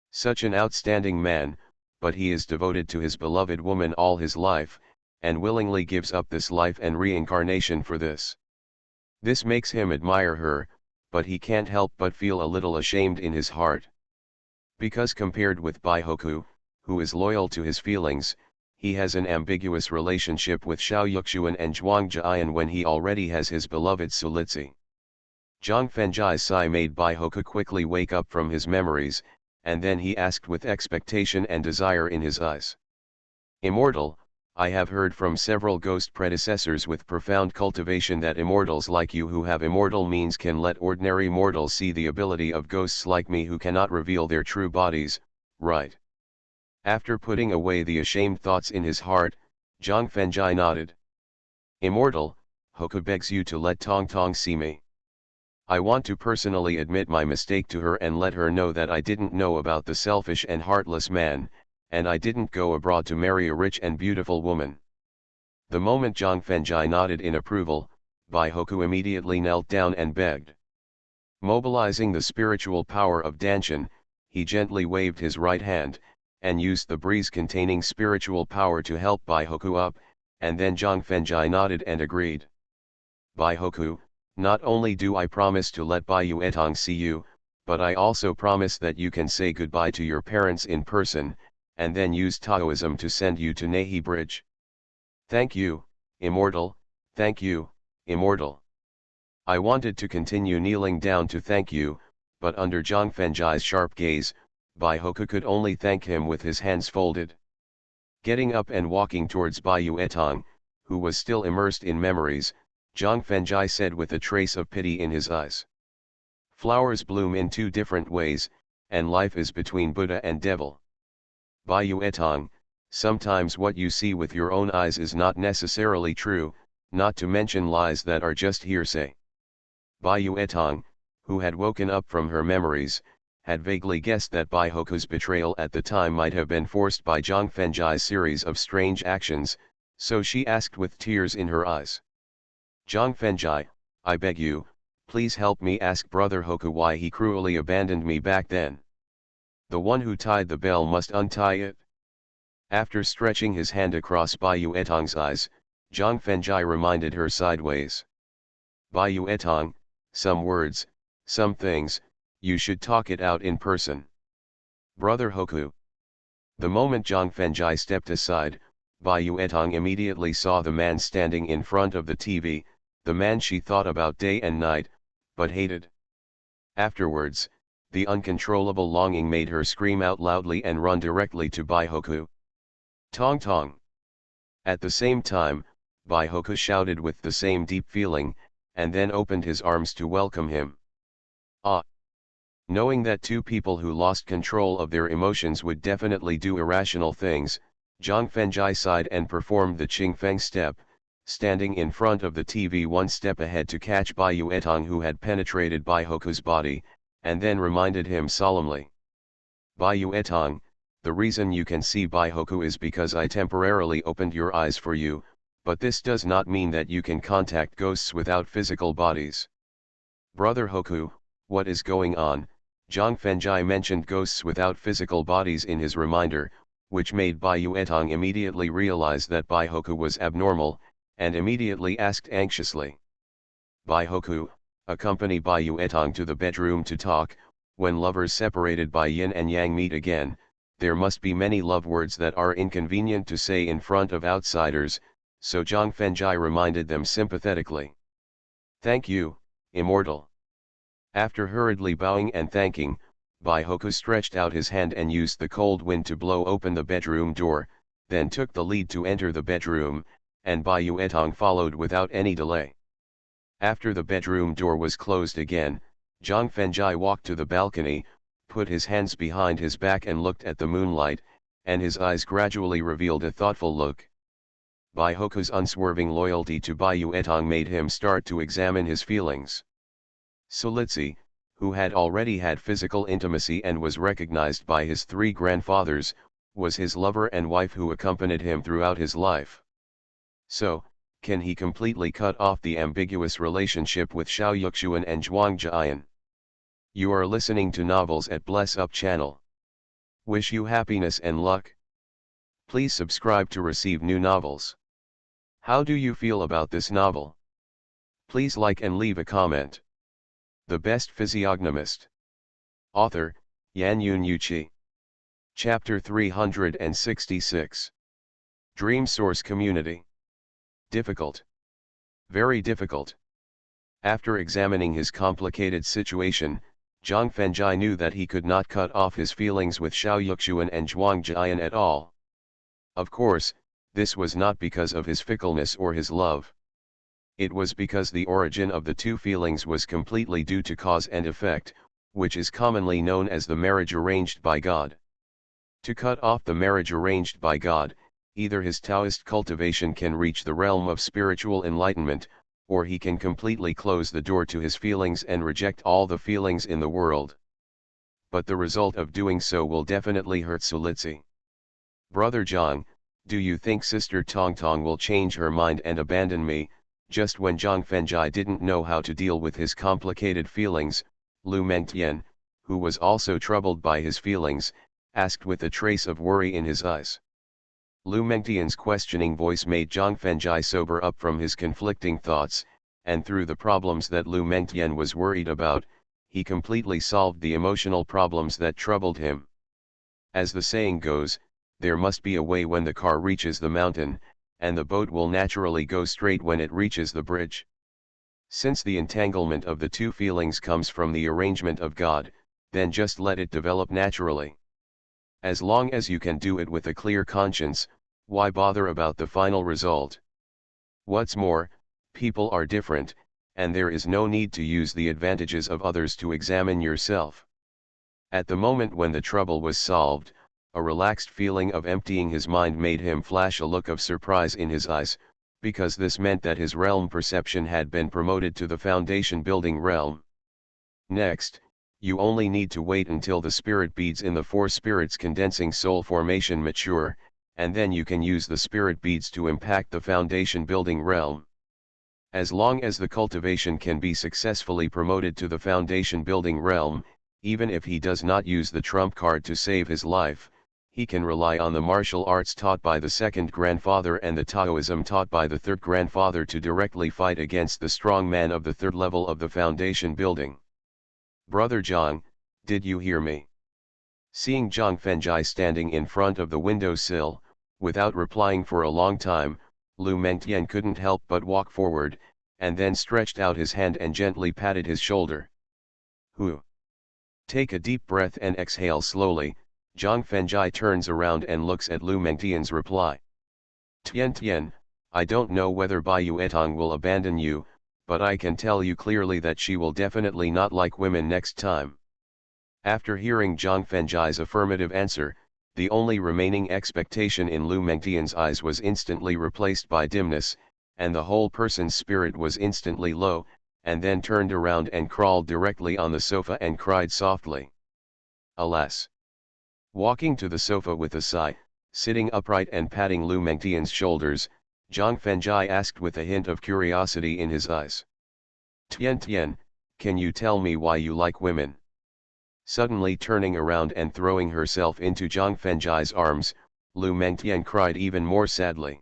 Such an outstanding man, but he is devoted to his beloved woman all his life, and willingly gives up this life and reincarnation for this. This makes him admire her, but he can't help but feel a little ashamed in his heart. Because compared with Bai Hoku, who is loyal to his feelings, he has an ambiguous relationship with Xiao Yuxuan and Zhuang Jian when he already has his beloved Sulitzi. Zhang Fengjai's sigh made Bai Hoku quickly wake up from his memories, and then he asked with expectation and desire in his eyes. Immortal, I have heard from several ghost predecessors with profound cultivation that immortals like you who have immortal means can let ordinary mortals see the ability of ghosts like me who cannot reveal their true bodies, right? After putting away the ashamed thoughts in his heart, Zhang Fengjai nodded. Immortal, Hoku begs you to let Tong Tong see me. I want to personally admit my mistake to her and let her know that I didn't know about the selfish and heartless man, and I didn't go abroad to marry a rich and beautiful woman. The moment Zhang Fengjai nodded in approval, Bai Hoku immediately knelt down and begged. Mobilizing the spiritual power of Danshan, he gently waved his right hand, and used the breeze containing spiritual power to help Bai Hoku up, and then Zhang Fengjai nodded and agreed. Bai Hoku, not only do I promise to let Bai Yuetong see you, but I also promise that you can say goodbye to your parents in person, and then use Taoism to send you to Nahi Bridge. Thank you, Immortal, thank you, Immortal. I wanted to continue kneeling down to thank you, but under Zhang Fengjai's sharp gaze, Bai Hoku could only thank him with his hands folded. Getting up and walking towards Bai Yuetong, who was still immersed in memories, Zhang Fengjai said with a trace of pity in his eyes. Flowers bloom in two different ways, and life is between Buddha and devil. Bai Yuetong, sometimes what you see with your own eyes is not necessarily true, not to mention lies that are just hearsay. Bai Yuetong, who had woken up from her memories, had vaguely guessed that Bai Hoku's betrayal at the time might have been forced by Zhang Fengjai's series of strange actions, so she asked with tears in her eyes. Zhang Fengjai, I beg you, please help me ask Brother Hoku why he cruelly abandoned me back then. The one who tied the bell must untie it. After stretching his hand across Bai Yuetong's eyes, Zhang Fengjai reminded her sideways. Bai Yuetong, some words, some things, you should talk it out in person. Brother Hoku. The moment Zhang Fengjai stepped aside, Bai Yuetong immediately saw the man standing in front of the TV, the man she thought about day and night, but hated. Afterwards, the uncontrollable longing made her scream out loudly and run directly to Bai Hoku. Tong Tong. At the same time, Bai Hoku shouted with the same deep feeling, and then opened his arms to welcome him. Ah! Knowing that two people who lost control of their emotions would definitely do irrational things, Zhang Fengjai sighed and performed the Qingfeng step, standing in front of the TV one step ahead to catch Bai Yuetong who had penetrated Bai Hoku's body, and then reminded him solemnly. Bai Yuetong, the reason you can see Bai Hoku is because I temporarily opened your eyes for you, but this does not mean that you can contact ghosts without physical bodies. Brother Hoku, what is going on? Zhang Fengjai mentioned ghosts without physical bodies in his reminder, which made Bai Yuetong immediately realize that Bai Hoku was abnormal, and immediately asked anxiously. Bai Hoku, accompany Bai Yuetong to the bedroom to talk. When lovers separated by yin and yang meet again, there must be many love words that are inconvenient to say in front of outsiders, so Zhang Fengjai reminded them sympathetically. Thank you, Immortal. After hurriedly bowing and thanking, Bai Hoku stretched out his hand and used the cold wind to blow open the bedroom door, then took the lead to enter the bedroom, and Bai Yuetong followed without any delay. After the bedroom door was closed again, Zhang Fengjai walked to the balcony, put his hands behind his back and looked at the moonlight, and his eyes gradually revealed a thoughtful look. Baihoku's unswerving loyalty to Bayu Etong made him start to examine his feelings. Sulitsi, who had already had physical intimacy and was recognized by his three grandfathers, was his lover and wife who accompanied him throughout his life. So, can he completely cut off the ambiguous relationship with Xiao Yuxuan and Zhuang Jian? You are listening to Novels at Bless Up channel. Wish you happiness and luck. Please subscribe to receive new novels. How do you feel about this novel? Please like and leave a comment. The Best Physiognomist. Author, Yan Yun Yuqi. Chapter 366. Dream Source Community. Difficult. Very difficult. After examining his complicated situation, Zhang Fengjai knew that he could not cut off his feelings with Xiao Yuxuan and Zhuang Jian at all. Of course, this was not because of his fickleness or his love. It was because the origin of the two feelings was completely due to cause and effect, which is commonly known as the marriage arranged by God. To cut off the marriage arranged by God, either his Taoist cultivation can reach the realm of spiritual enlightenment, or he can completely close the door to his feelings and reject all the feelings in the world. But the result of doing so will definitely hurt Sulitsi. Brother Zhang, do you think Sister Tongtong will change her mind and abandon me? Just when Zhang Fengjai didn't know how to deal with his complicated feelings, Lu Mengtian, who was also troubled by his feelings, asked with a trace of worry in his eyes. Lu Mengtian's questioning voice made Zhang Fengjai sober up from his conflicting thoughts, and through the problems that Lu Mengtian was worried about, he completely solved the emotional problems that troubled him. As the saying goes, there must be a way when the car reaches the mountain, and the boat will naturally go straight when it reaches the bridge. Since the entanglement of the two feelings comes from the arrangement of God, then just let it develop naturally. As long as you can do it with a clear conscience, why bother about the final result? What's more, people are different, and there is no need to use the advantages of others to examine yourself. At the moment when the trouble was solved, a relaxed feeling of emptying his mind made him flash a look of surprise in his eyes, because this meant that his realm perception had been promoted to the foundation building realm. Next, you only need to wait until the spirit beads in the four spirits condensing soul formation mature, and then you can use the spirit beads to impact the foundation building realm. As long as the cultivation can be successfully promoted to the foundation building realm, even if he does not use the trump card to save his life, he can rely on the martial arts taught by the second grandfather and the Taoism taught by the third grandfather to directly fight against the strong man of the third level of the foundation building. Brother Zhang, did you hear me? Seeing Zhang Fengjai standing in front of the windowsill, without replying for a long time, Lu Mengtian couldn't help but walk forward, and then stretched out his hand and gently patted his shoulder. Who? Take a deep breath and exhale slowly. Zhang Fengjai turns around and looks at Lu Mengtian's reply. Tian, I don't know whether Bayu Etong will abandon you, but I can tell you clearly that she will definitely not like women next time. After hearing Zhang Fengjai's affirmative answer, the only remaining expectation in Lu Mengtian's eyes was instantly replaced by dimness, and the whole person's spirit was instantly low, and then turned around and crawled directly on the sofa and cried softly. Alas! Walking to the sofa with a sigh, sitting upright and patting Lu Mengtian's shoulders, Zhang Fengjai asked with a hint of curiosity in his eyes. Tian, can you tell me why you like women? Suddenly turning around and throwing herself into Zhang Fengjai's arms, Lu Mengtian cried even more sadly.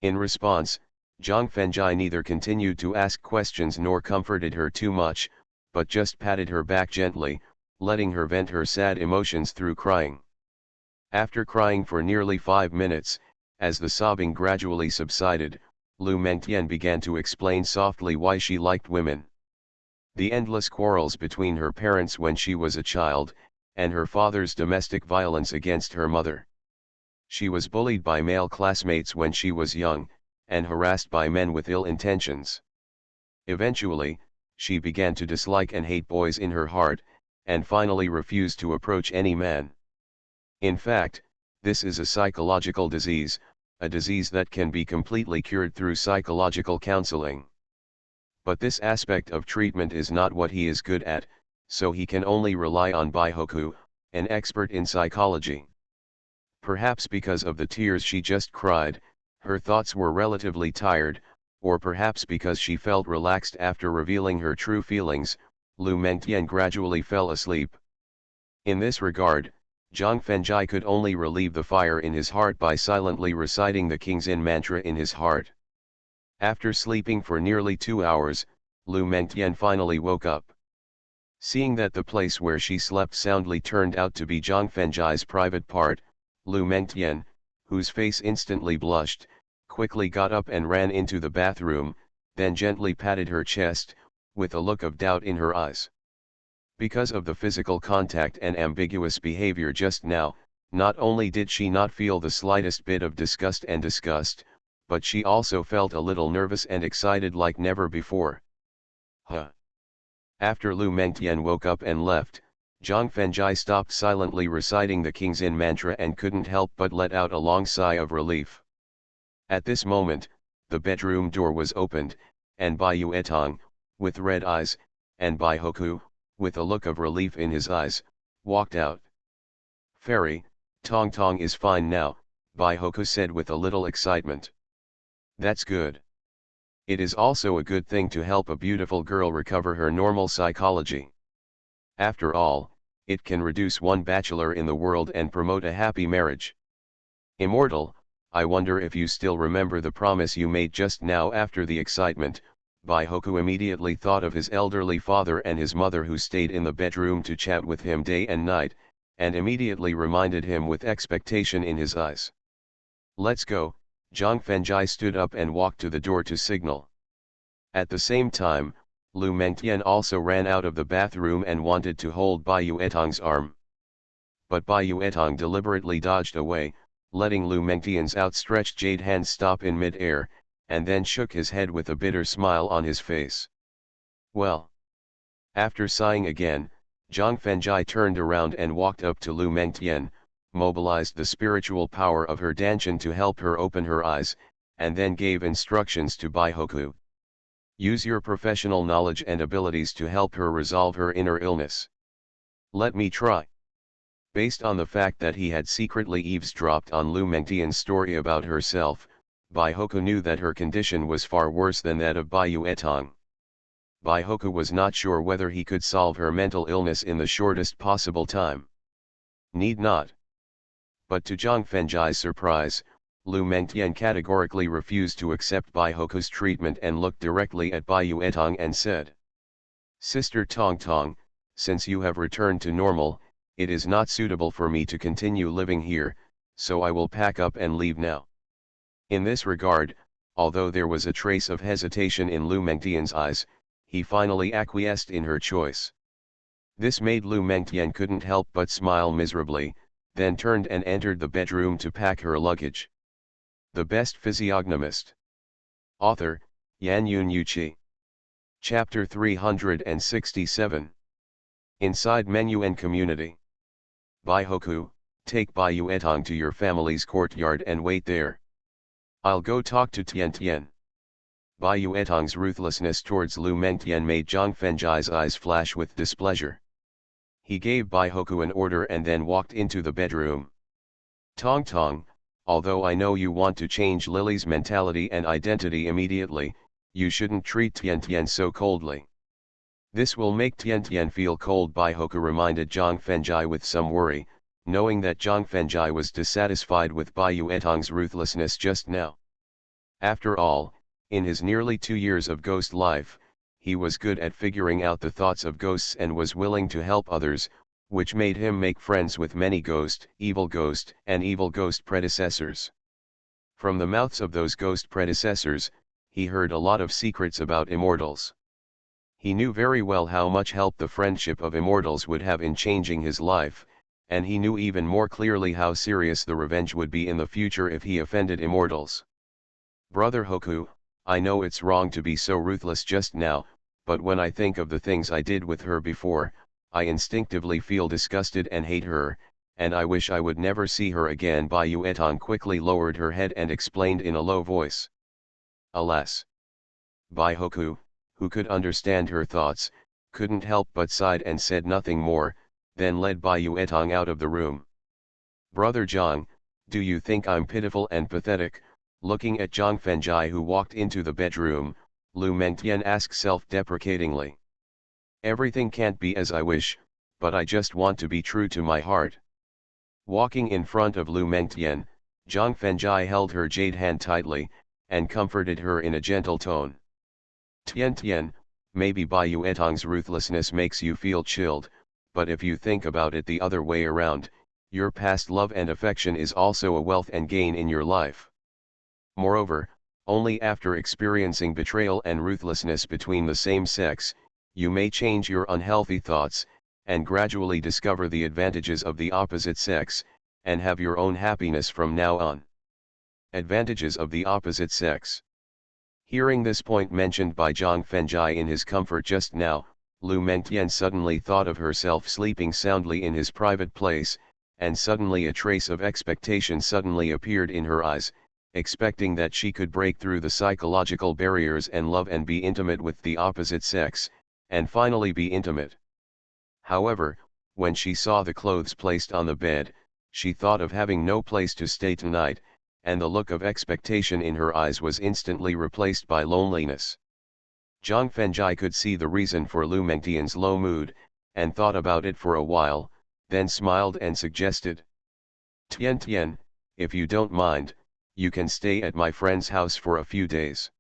In response, Zhang Fengjai neither continued to ask questions nor comforted her too much, but just patted her back gently, letting her vent her sad emotions through crying. After crying for nearly 5 minutes, as the sobbing gradually subsided, Lu Mengtian began to explain softly why she liked women. The endless quarrels between her parents when she was a child, and her father's domestic violence against her mother. She was bullied by male classmates when she was young, and harassed by men with ill intentions. Eventually, she began to dislike and hate boys in her heart, and finally refused to approach any man. In fact, this is a psychological disease, a disease that can be completely cured through psychological counseling. But this aspect of treatment is not what he is good at, so he can only rely on Baihoku, an expert in psychology. Perhaps because of the tears she just cried, her thoughts were relatively tired, or perhaps because she felt relaxed after revealing her true feelings, Lu Mengtian gradually fell asleep. In this regard, Zhang Fengjai could only relieve the fire in his heart by silently reciting the King's In mantra in his heart. After sleeping for nearly 2 hours, Lu Mengtian finally woke up. Seeing that the place where she slept soundly turned out to be Zhang Fengjai's private part, Lu Mengtian, whose face instantly blushed, quickly got up and ran into the bathroom, then gently patted her chest, with a look of doubt in her eyes. Because of the physical contact and ambiguous behavior just now, not only did she not feel the slightest bit of disgust, but she also felt a little nervous and excited like never before. Huh. After Lu Mengtian woke up and left, Zhang Fengjai stopped silently reciting the King's In mantra and couldn't help but let out a long sigh of relief. At this moment, the bedroom door was opened, and Bai Yuetang, with red eyes, and Baihoku, with a look of relief in his eyes, walked out. "Fairy, Tong Tong is fine now," Baihoku said with a little excitement. "That's good. It is also a good thing to help a beautiful girl recover her normal psychology. After all, it can reduce one bachelor in the world and promote a happy marriage. Immortal, I wonder if you still remember the promise you made just now." After the excitement, Baihoku immediately thought of his elderly father and his mother who stayed in the bedroom to chat with him day and night, and immediately reminded him with expectation in his eyes. "Let's go." Zhang Fengjai stood up and walked to the door to signal. At the same time, Lu Mengtian also ran out of the bathroom and wanted to hold Bai Yuetang's arm. But Bai Yuetang deliberately dodged away, letting Lu Mengtian's outstretched jade hand stop in mid-air, and then shook his head with a bitter smile on his face. "Well." After sighing again, Zhang Fengjai turned around and walked up to Lu Mengtian, mobilized the spiritual power of her Danshan to help her open her eyes, and then gave instructions to Baihoku. "Use your professional knowledge and abilities to help her resolve her inner illness." "Let me try." Based on the fact that he had secretly eavesdropped on Lu Mengtian's story about herself, Baihoku knew that her condition was far worse than that of Bai Yuetang. Baihoku was not sure whether he could solve her mental illness in the shortest possible time. Need not. But to Zhang Fengjai's surprise, Lu Mengtian categorically refused to accept Baihoku's treatment and looked directly at Bai Yuetang and said, "Sister Tong Tong, since you have returned to normal, it is not suitable for me to continue living here, so I will pack up and leave now." In this regard, although there was a trace of hesitation in Lu Mengtian's eyes, he finally acquiesced in her choice. This made Lu Mengtian couldn't help but smile miserably, then turned and entered the bedroom to pack her luggage. The Best Physiognomist. Author, Yan Yun Yuqi. Chapter 367. Inside Menu and Community. Baihoku, take Bai Yuetang to your family's courtyard and wait there. I'll go talk to Tian Tian. Bai Yuetang's ruthlessness towards Lu Mengtian made Zhang Fengjai's eyes flash with displeasure. He gave Baihoku an order and then walked into the bedroom. "Tong Tong, although I know you want to change Lily's mentality and identity immediately, you shouldn't treat Tian Tian so coldly. This will make Tian Tian feel cold," Baihoku reminded Zhang Fengjai with some worry, knowing that Zhang Fengjai was dissatisfied with Bai Yuetang's ruthlessness just now. After all, in his nearly 2 years of ghost life, he was good at figuring out the thoughts of ghosts and was willing to help others, which made him make friends with many evil ghost predecessors. From the mouths of those ghost predecessors, he heard a lot of secrets about immortals. He knew very well how much help the friendship of immortals would have in changing his life, and he knew even more clearly how serious the revenge would be in the future if he offended immortals. "Brother Hoku, I know it's wrong to be so ruthless just now, but when I think of the things I did with her before, I instinctively feel disgusted and hate her, and I wish I would never see her again. Bai Yuetong quickly lowered her head and explained in a low voice. Alas! Bai Hoku, who could understand her thoughts, couldn't help but sighed and said nothing more, then led Bai Yuetong out of the room. Brother Zhang, do you think I'm pitiful and pathetic? Looking at Zhang Fengjai who walked into the bedroom, Lu Mengtian asked self-deprecatingly. Everything can't be as I wish, but I just want to be true to my heart. Walking in front of Lu Mengtian, Zhang Fengjai held her jade hand tightly, and comforted her in a gentle tone. Tian Tian, maybe Bai Yuetong's ruthlessness makes you feel chilled, but if you think about it the other way around, your past love and affection is also a wealth and gain in your life. Moreover, only after experiencing betrayal and ruthlessness between the same sex, you may change your unhealthy thoughts, and gradually discover the advantages of the opposite sex, and have your own happiness from now on. Advantages of the opposite sex. Hearing this point mentioned by Zhang Fengjai in his comfort just now, Lu Mengtian suddenly thought of herself sleeping soundly in his private place, and suddenly a trace of expectation suddenly appeared in her eyes, expecting that she could break through the psychological barriers and love and be intimate with the opposite sex, and finally be intimate. However, when she saw the clothes placed on the bed, she thought of having no place to stay tonight, and the look of expectation in her eyes was instantly replaced by loneliness. Zhang Fengjai could see the reason for Lu Mengtian's low mood, and thought about it for a while, then smiled and suggested. Tian Tian, if you don't mind, you can stay at my friend's house for a few days.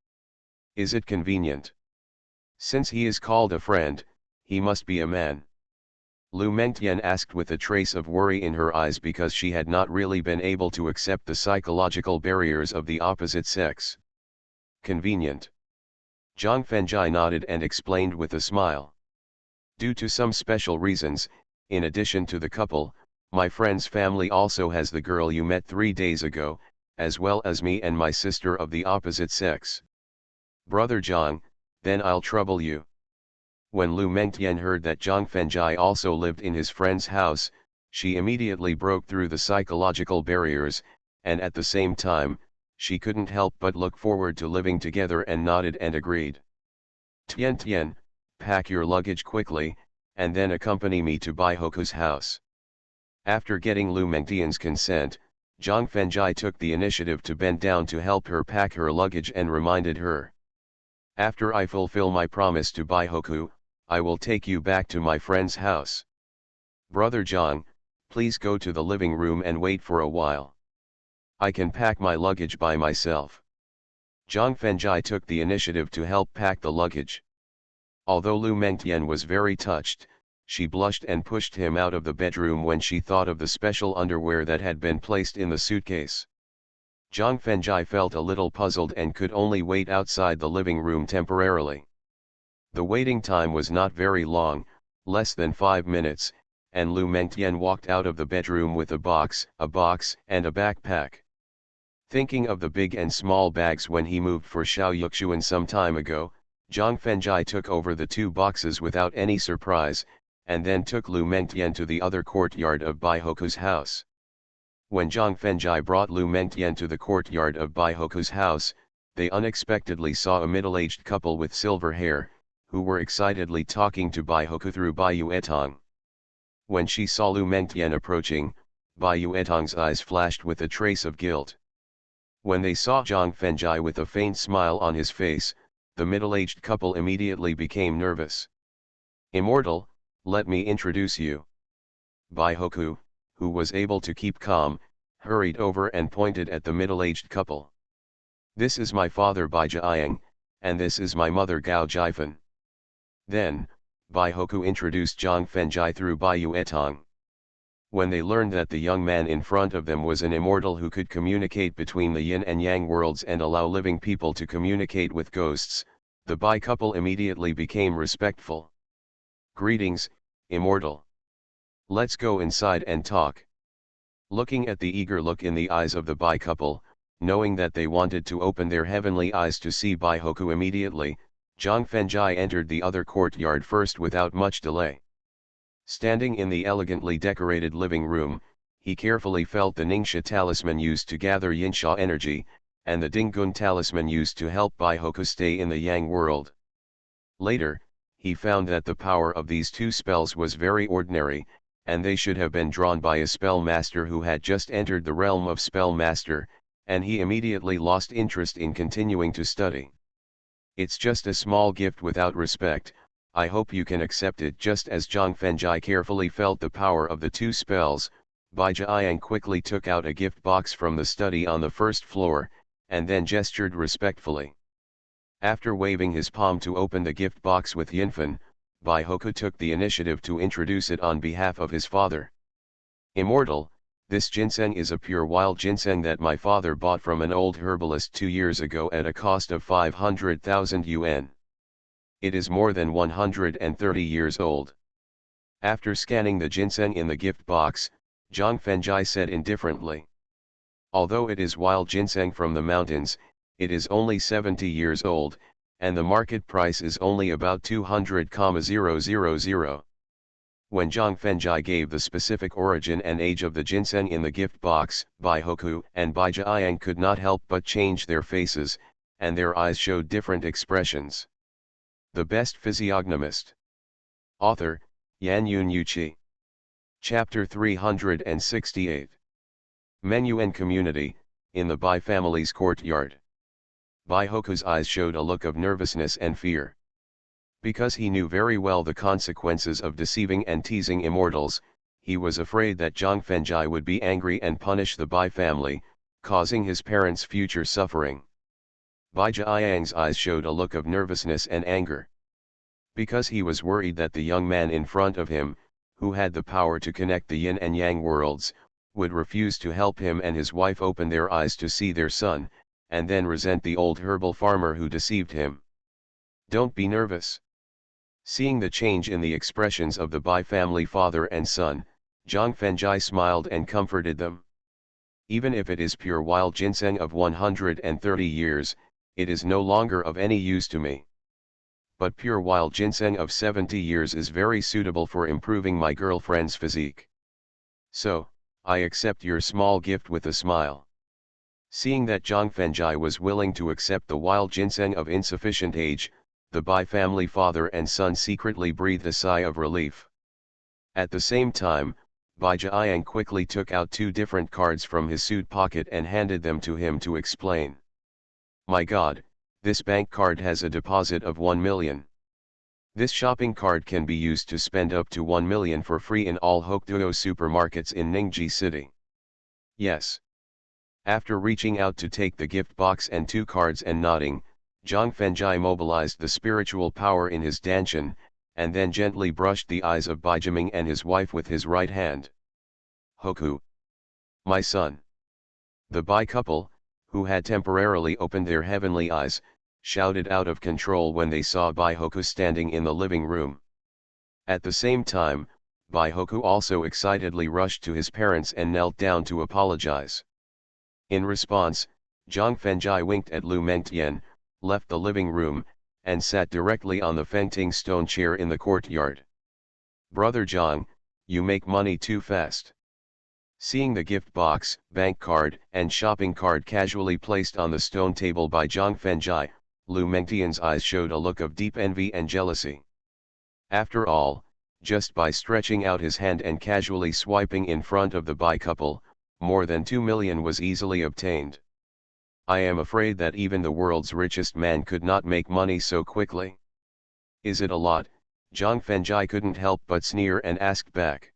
Is it convenient? Since he is called a friend, he must be a man. Lu Mengtian asked with a trace of worry in her eyes because she had not really been able to accept the psychological barriers of the opposite sex. Convenient. Zhang Fengjai nodded and explained with a smile. Due to some special reasons, in addition to the couple, my friend's family also has the girl you met 3 days ago, as well as me and my sister of the opposite sex. Brother Zhang, then I'll trouble you. When Lu Mengtian heard that Zhang Fengjai also lived in his friend's house, she immediately broke through the psychological barriers, and at the same time, she couldn't help but look forward to living together and nodded and agreed. Tian Tian, pack your luggage quickly, and then accompany me to Bai Hoku's house. After getting Lu Mengtian's consent, Zhang Fengjai took the initiative to bend down to help her pack her luggage and reminded her. After I fulfill my promise to Bai Hoku, I will take you back to my friend's house. Brother Zhang, please go to the living room and wait for a while. I can pack my luggage by myself. Zhang Fengjai took the initiative to help pack the luggage. Although Lu Mengtian was very touched, she blushed and pushed him out of the bedroom when she thought of the special underwear that had been placed in the suitcase. Zhang Fengjai felt a little puzzled and could only wait outside the living room temporarily. The waiting time was not very long, less than 5 minutes, and Lu Mengtian walked out of the bedroom with a box, and a backpack. Thinking of the big and small bags when he moved for Xiao Yuxuan some time ago, Zhang Fengjai took over the 2 boxes without any surprise, and then took Lu Mengtian to the other courtyard of Bai Hoku's house. When Zhang Fengjai brought Lu Mengtian to the courtyard of Bai Hoku's house, they unexpectedly saw a middle-aged couple with silver hair, who were excitedly talking to Bai Hoku through Bai Yuetong. When she saw Lu Mengtian approaching, Bai Yuetong's eyes flashed with a trace of guilt. When they saw Zhang Fengjai with a faint smile on his face, the middle-aged couple immediately became nervous. Immortal, let me introduce you. Bai Hoku, who was able to keep calm, hurried over and pointed at the middle-aged couple. This is my father Bai Jiang, and this is my mother Gao Jifen. Then, Bai Hoku introduced Zhang Fengjai through Bai Yuetong. When they learned that the young man in front of them was an immortal who could communicate between the yin and yang worlds and allow living people to communicate with ghosts, the Bai couple immediately became respectful. Greetings, immortal. Let's go inside and talk. Looking at the eager look in the eyes of the Bai couple, knowing that they wanted to open their heavenly eyes to see Bai Hoku immediately, Zhang Fengjai entered the other courtyard first without much delay. Standing in the elegantly decorated living room, he carefully felt the Ningxia talisman used to gather Yinsha energy, and the Dinggun talisman used to help Baihoku stay in the Yang world. Later, he found that the power of these two spells was very ordinary, and they should have been drawn by a spell master who had just entered the realm of spell master, and he immediately lost interest in continuing to study. It's just a small gift without respect, I hope you can accept it. Just as Zhang Fengjai carefully felt the power of the two spells, Bai Jiayang quickly took out a gift box from the study on the first floor, and then gestured respectfully. After waving his palm to open the gift box with Yinfen, Baihoku took the initiative to introduce it on behalf of his father. Immortal, this ginseng is a pure wild ginseng that my father bought from an old herbalist 2 years ago at a cost of 500,000 yuan. It is more than 130 years old. After scanning the ginseng in the gift box, Zhang Fengjai said indifferently. Although it is wild ginseng from the mountains, it is only 70 years old, and the market price is only about 200,000. When Zhang Fengjai gave the specific origin and age of the ginseng in the gift box, Baihoku and Bai Jiayang could not help but change their faces, and their eyes showed different expressions. The Best Physiognomist. Author, Yan Yun Yuqi. Chapter 368. Menu and Community, in the Bai family's courtyard. Baihoku's eyes showed a look of nervousness and fear. Because he knew very well the consequences of deceiving and teasing immortals, he was afraid that Zhang Fengjai would be angry and punish the Bai family, causing his parents' future suffering. Bai Jiayang's eyes showed a look of nervousness and anger. Because he was worried that the young man in front of him, who had the power to connect the yin and yang worlds, would refuse to help him and his wife open their eyes to see their son, and then resent the old herbal farmer who deceived him. Don't be nervous. Seeing the change in the expressions of the Bai family father and son, Zhang Fengjai smiled and comforted them. Even if it is pure wild ginseng of 130 years, it is no longer of any use to me. But pure wild ginseng of 70 years is very suitable for improving my girlfriend's physique. So, I accept your small gift with a smile. Seeing that Zhang Fengjai was willing to accept the wild ginseng of insufficient age, the Bai family father and son secretly breathed a sigh of relief. At the same time, Bai Jiayang quickly took out 2 different cards from his suit pocket and handed them to him to explain. My God, this bank card has a deposit of 1 million. This shopping card can be used to spend up to 1 million for free in all Hokduo supermarkets in Ningji City. Yes. After reaching out to take the gift box and 2 cards and nodding, Zhang Fengjai mobilized the spiritual power in his danshan, and then gently brushed the eyes of Bai Jiming and his wife with his right hand. Hoku. My son. The Bai couple, who had temporarily opened their heavenly eyes, shouted out of control when they saw Baihoku standing in the living room. At the same time, Baihoku also excitedly rushed to his parents and knelt down to apologize. In response, Zhang Fengjai winked at Lu Mengtian, left the living room, and sat directly on the Fengting stone chair in the courtyard. Brother Zhang, you make money too fast. Seeing the gift box, bank card, and shopping card casually placed on the stone table by Zhang Fengjai, Lu Mengtian's eyes showed a look of deep envy and jealousy. After all, just by stretching out his hand and casually swiping in front of the Bai couple, more than 2 million was easily obtained. I am afraid that even the world's richest man could not make money so quickly. Is it a lot? Zhang Fengjai couldn't help but sneer and asked back.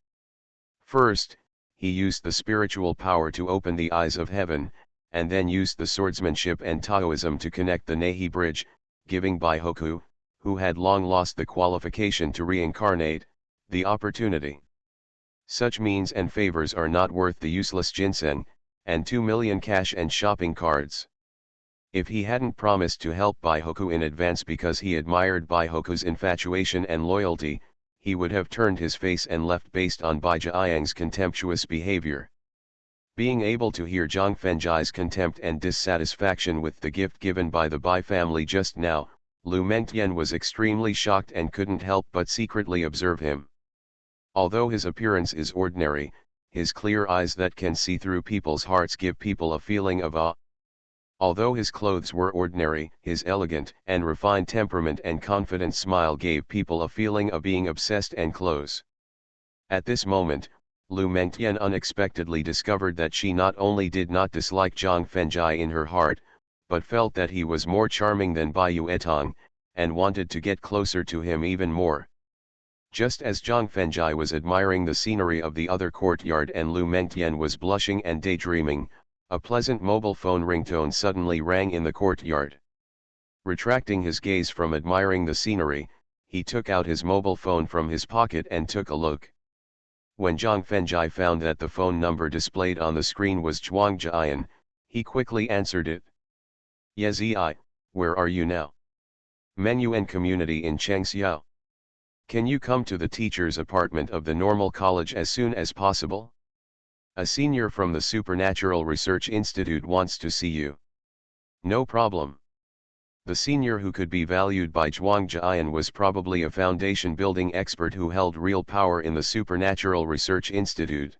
First, he used the spiritual power to open the eyes of heaven, and then used the swordsmanship and Taoism to connect the Nehi bridge, giving Baihoku, who had long lost the qualification to reincarnate, the opportunity. Such means and favors are not worth the useless ginseng, and 2 million cash and shopping cards. If he hadn't promised to help Baihoku in advance because he admired Baihoku's infatuation and loyalty, he would have turned his face and left based on Bai Jiayang's contemptuous behavior. Being able to hear Zhang Fengjai's contempt and dissatisfaction with the gift given by the Bai family just now, Lu Mengtian was extremely shocked and couldn't help but secretly observe him. Although his appearance is ordinary, his clear eyes that can see through people's hearts give people a feeling of awe. Although his clothes were ordinary, his elegant and refined temperament and confident smile gave people a feeling of being obsessed and close. At this moment, Lu Mengtian unexpectedly discovered that she not only did not dislike Zhang Fengjai in her heart, but felt that he was more charming than Bai Yuetong, and wanted to get closer to him even more. Just as Zhang Fengjai was admiring the scenery of the other courtyard and Lu Mengtian was blushing and daydreaming, a pleasant mobile phone ringtone suddenly rang in the courtyard. Retracting his gaze from admiring the scenery, he took out his mobile phone from his pocket and took a look. When Zhang Fengjai found that the phone number displayed on the screen was Zhuang Jian, he quickly answered it. Yezi, where are you now? Menu and community in Chengxiao. Can you come to the teacher's apartment of the normal college as soon as possible? A senior from the Supernatural Research Institute wants to see you. No problem. The senior, who could be valued by Zhuang Jian, was probably a foundation building expert who held real power in the Supernatural Research Institute.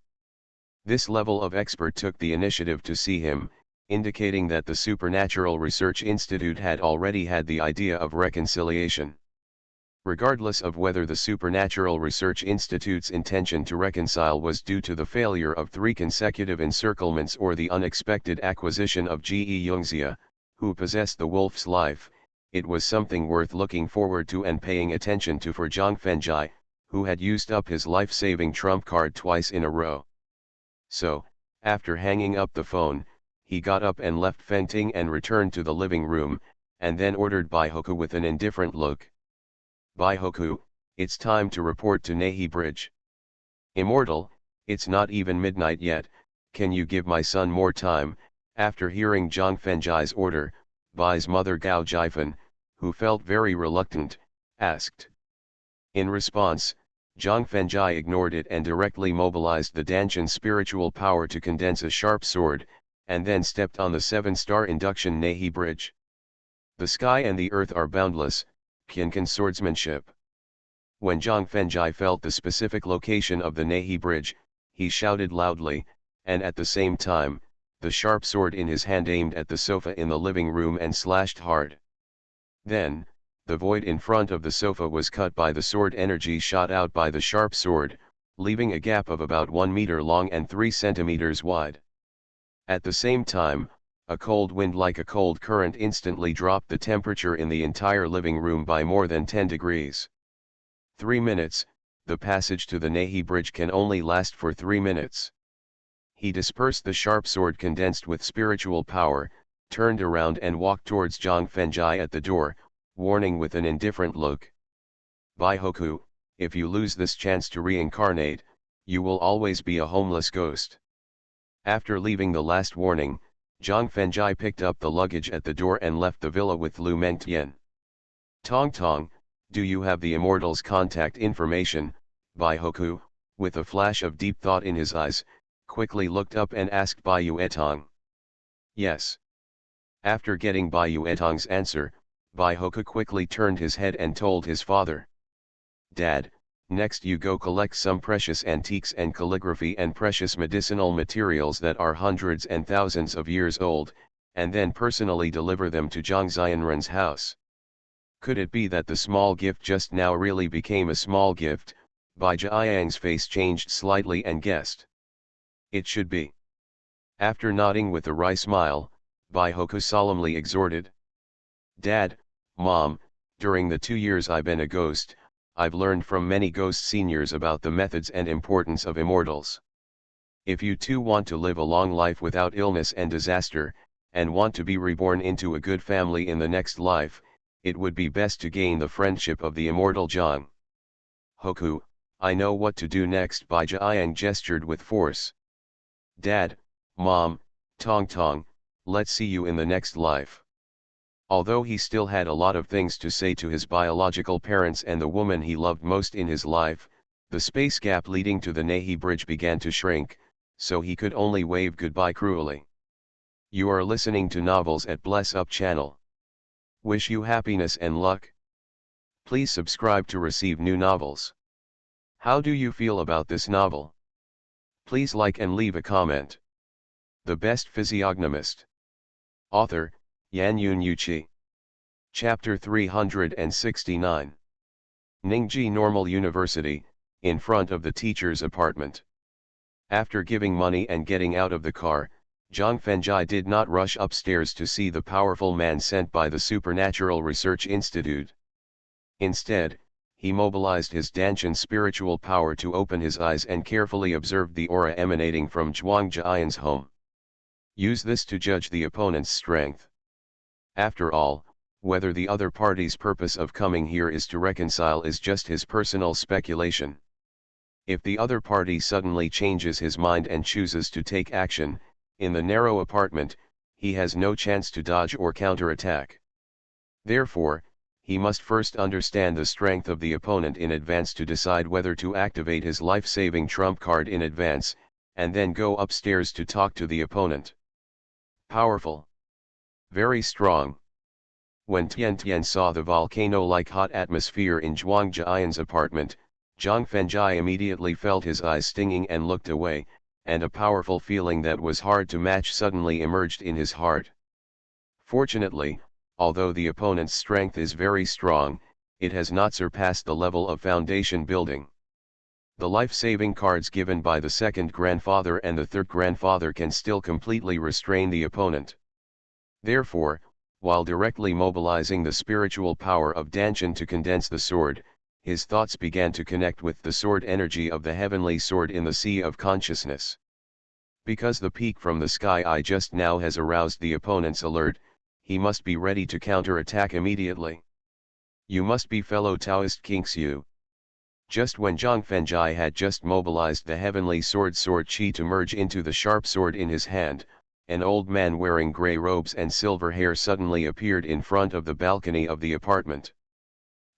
This level of expert took the initiative to see him, indicating that the Supernatural Research Institute had already had the idea of reconciliation. Regardless of whether the Supernatural Research Institute's intention to reconcile was due to the failure of 3 consecutive encirclements or the unexpected acquisition of Ge Yongxia, who possessed the wolf's life, it was something worth looking forward to and paying attention to for Zhang Fengjai, who had used up his life-saving trump card twice in a row. So, after hanging up the phone, he got up and left Fengting and returned to the living room, and then ordered Bai Hoku with an indifferent look. Bai Hoku, it's time to report to Nehi Bridge. Immortal, it's not even midnight yet, can you give my son more time? After hearing Zhang Fengjai's order, Bai's mother Gao Jifen, who felt very reluctant, asked. In response, Zhang Fengjai ignored it and directly mobilized the Danshan spiritual power to condense a sharp sword, and then stepped on the 7-star induction Nehi Bridge. The sky and the earth are boundless, Qiankan swordsmanship. When Zhang Fengjai felt the specific location of the Nehi Bridge, he shouted loudly, and at the same time, the sharp sword in his hand aimed at the sofa in the living room and slashed hard. Then, the void in front of the sofa was cut by the sword energy shot out by the sharp sword, leaving a gap of about 1 meter long and 3 centimeters wide. At the same time, a cold wind like a cold current instantly dropped the temperature in the entire living room by more than 10 degrees. 3 minutes, the passage to the Nehi Bridge can only last for 3 minutes. He dispersed the sharp sword condensed with spiritual power, turned around and walked towards Zhang Fengjai at the door, warning with an indifferent look. Bai Hoku, if you lose this chance to reincarnate, you will always be a homeless ghost. After leaving the last warning, Zhang Fengjai picked up the luggage at the door and left the villa with Lu Mengtian. Tong Tong, do you have the immortal's contact information? Bai Hoku, with a flash of deep thought in his eyes, quickly looked up and asked Bai Yuetong. Yes. After getting Bai Yuetong's answer, Bai Hoku quickly turned his head and told his father. Dad, next you go collect some precious antiques and calligraphy and precious medicinal materials that are hundreds and thousands of years old, and then personally deliver them to Zhang Xianren's house. Could it be that the small gift just now really became a small gift? Bai Jiayang's face changed slightly and guessed. It should be. After nodding with a wry smile, Bai Hoku solemnly exhorted. Dad, Mom, during the 2 years I've been a ghost, I've learned from many ghost seniors about the methods and importance of immortals. If you too want to live a long life without illness and disaster, and want to be reborn into a good family in the next life, it would be best to gain the friendship of the immortal Zhang. Hoku, I know what to do next. Bai Jiayang gestured with force. Dad, Mom, Tong Tong, let's see you in the next life. Although he still had a lot of things to say to his biological parents and the woman he loved most in his life, the space gap leading to the Nehi Bridge began to shrink, so he could only wave goodbye cruelly. You are listening to Novels at Bless Up channel. Wish you happiness and luck. Please subscribe to receive new novels. How do you feel about this novel? Please like and leave a comment. The Best Physiognomist. Author, Yanyun Yuchi. Chapter 369. Ningji Normal University, in front of the teacher's apartment. After giving money and getting out of the car, Zhang Fengjai did not rush upstairs to see the powerful man sent by the Supernatural Research Institute. Instead, he mobilized his Danshan spiritual power to open his eyes and carefully observed the aura emanating from Zhuang Jian's home. Use this to judge the opponent's strength. After all, whether the other party's purpose of coming here is to reconcile is just his personal speculation. If the other party suddenly changes his mind and chooses to take action, in the narrow apartment, he has no chance to dodge or counterattack. Therefore, he must first understand the strength of the opponent in advance to decide whether to activate his life-saving trump card in advance, and then go upstairs to talk to the opponent. Powerful. Very strong. When Tian Tian saw the volcano-like hot atmosphere in Zhuang Jian's apartment, Zhang Fengjai immediately felt his eyes stinging and looked away, and a powerful feeling that was hard to match suddenly emerged in his heart. Fortunately, although the opponent's strength is very strong, it has not surpassed the level of foundation building. The life-saving cards given by the second grandfather and the third grandfather can still completely restrain the opponent. Therefore, while directly mobilizing the spiritual power of Danshan to condense the sword, his thoughts began to connect with the sword energy of the heavenly sword in the sea of consciousness. Because the peak from the sky eye just now has aroused the opponent's alert, he must be ready to counterattack immediately. You must be fellow Taoist King Xu. Just when Zhang Fengjai had just mobilized the heavenly sword qi to merge into the sharp sword in his hand, an old man wearing grey robes and silver hair suddenly appeared in front of the balcony of the apartment.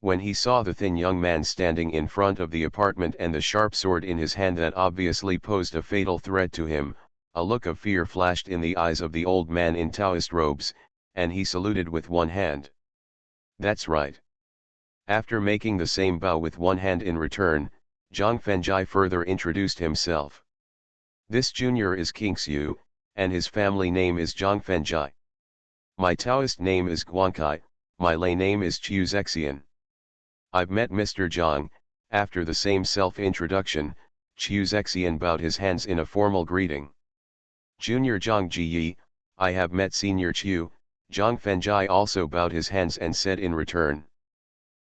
When he saw the thin young man standing in front of the apartment and the sharp sword in his hand that obviously posed a fatal threat to him, a look of fear flashed in the eyes of the old man in Taoist robes, and he saluted with one hand. That's right. After making the same bow with one hand in return, Zhang Fengjai further introduced himself. This junior is King Xu, and his family name is Zhang Fengjai. My Taoist name is Guankai, my lay name is Chiu Zexian. I've met Mr. Zhang. After the same self-introduction, Chiu Zexian bowed his hands in a formal greeting. Junior Zhang Ji, I have met Senior Chiu. Zhang Fengjai also bowed his hands and said in return.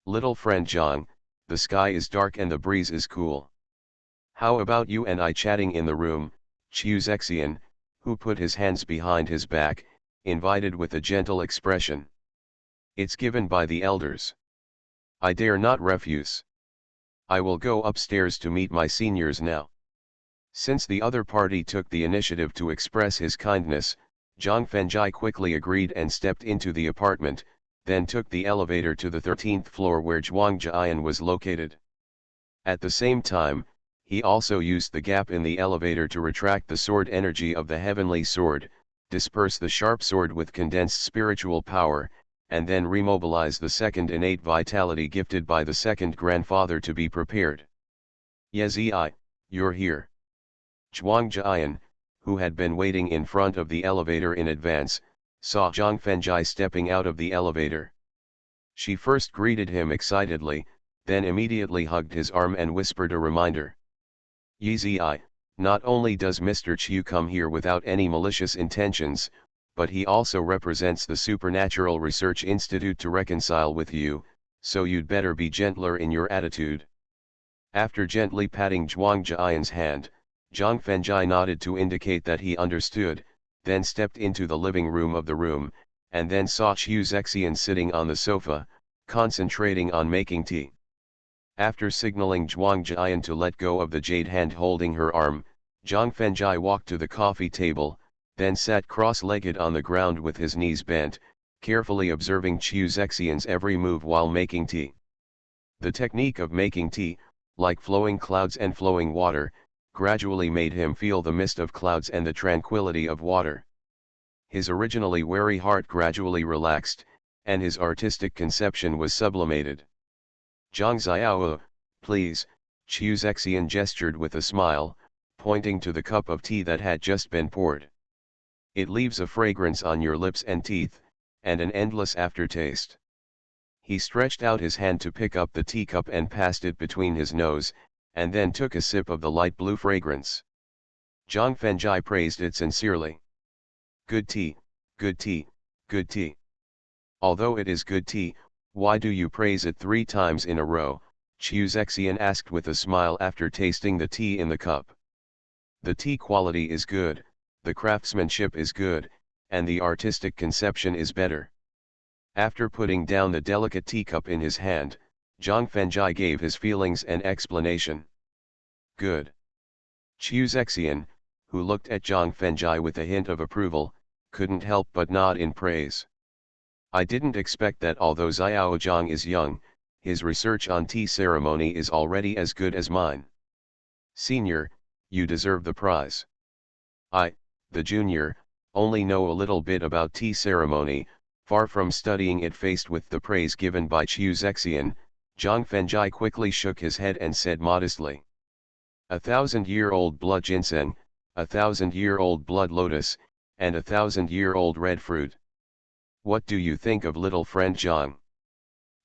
Little friend Zhang, the sky is dark and the breeze is cool. How about you and I chatting in the room? Chiu Zexian, who put his hands behind his back, invited with a gentle expression. It's given by the elders. I dare not refuse. I will go upstairs to meet my seniors now. Since the other party took the initiative to express his kindness, Zhang Fengjai quickly agreed and stepped into the apartment, then took the elevator to the 13th floor where Zhuang Jian was located. At the same time, he also used the gap in the elevator to retract the sword energy of the heavenly sword, disperse the sharp sword with condensed spiritual power, and then remobilize the second innate vitality gifted by the second grandfather to be prepared. Yezi, you're here. Zhuang Jian, who had been waiting in front of the elevator in advance, saw Zhang Fengjai stepping out of the elevator. She first greeted him excitedly, then immediately hugged his arm and whispered a reminder. Yezi, not only does Mr. Chiu come here without any malicious intentions, but he also represents the Supernatural Research Institute to reconcile with you, so you'd better be gentler in your attitude. After gently patting Zhuang Jian's hand, Zhang Fengjai nodded to indicate that he understood, then stepped into the living room of the room, and then saw Chiu Zexian sitting on the sofa, concentrating on making tea. After signaling Zhuang Jian to let go of the jade hand holding her arm, Zhang Fengjai walked to the coffee table, then sat cross-legged on the ground with his knees bent, carefully observing Chiu Zexian's every move while making tea. The technique of making tea, like flowing clouds and flowing water, gradually made him feel the mist of clouds and the tranquility of water. His originally wary heart gradually relaxed, and his artistic conception was sublimated. Zhang Xiao, please, Chiu Zexian gestured with a smile, pointing to the cup of tea that had just been poured. It leaves a fragrance on your lips and teeth, and an endless aftertaste. He stretched out his hand to pick up the teacup and passed it between his nose, and then took a sip of the light blue fragrance. Zhang Fengjai praised it sincerely. Good tea, good tea, good tea. Although it is good tea, why do you praise it 3 times in a row? Qiu Zexian asked with a smile after tasting the tea in the cup. The tea quality is good, the craftsmanship is good, and the artistic conception is better. After putting down the delicate teacup in his hand, Zhang Fengjai gave his feelings and explanation. Good. Qiu Zexian, who looked at Zhang Fengjai with a hint of approval, couldn't help but nod in praise. I didn't expect that although Xiao Zhang is young, his research on tea ceremony is already as good as mine. Senior, you deserve the prize. I, the junior, only know a little bit about tea ceremony. Far from studying it, faced with the praise given by Qiu Zexian, Zhang Fengjai quickly shook his head and said modestly. 1,000-year-old blood ginseng, 1,000-year-old blood lotus, and 1,000-year-old red fruit. What do you think of little friend Zhang?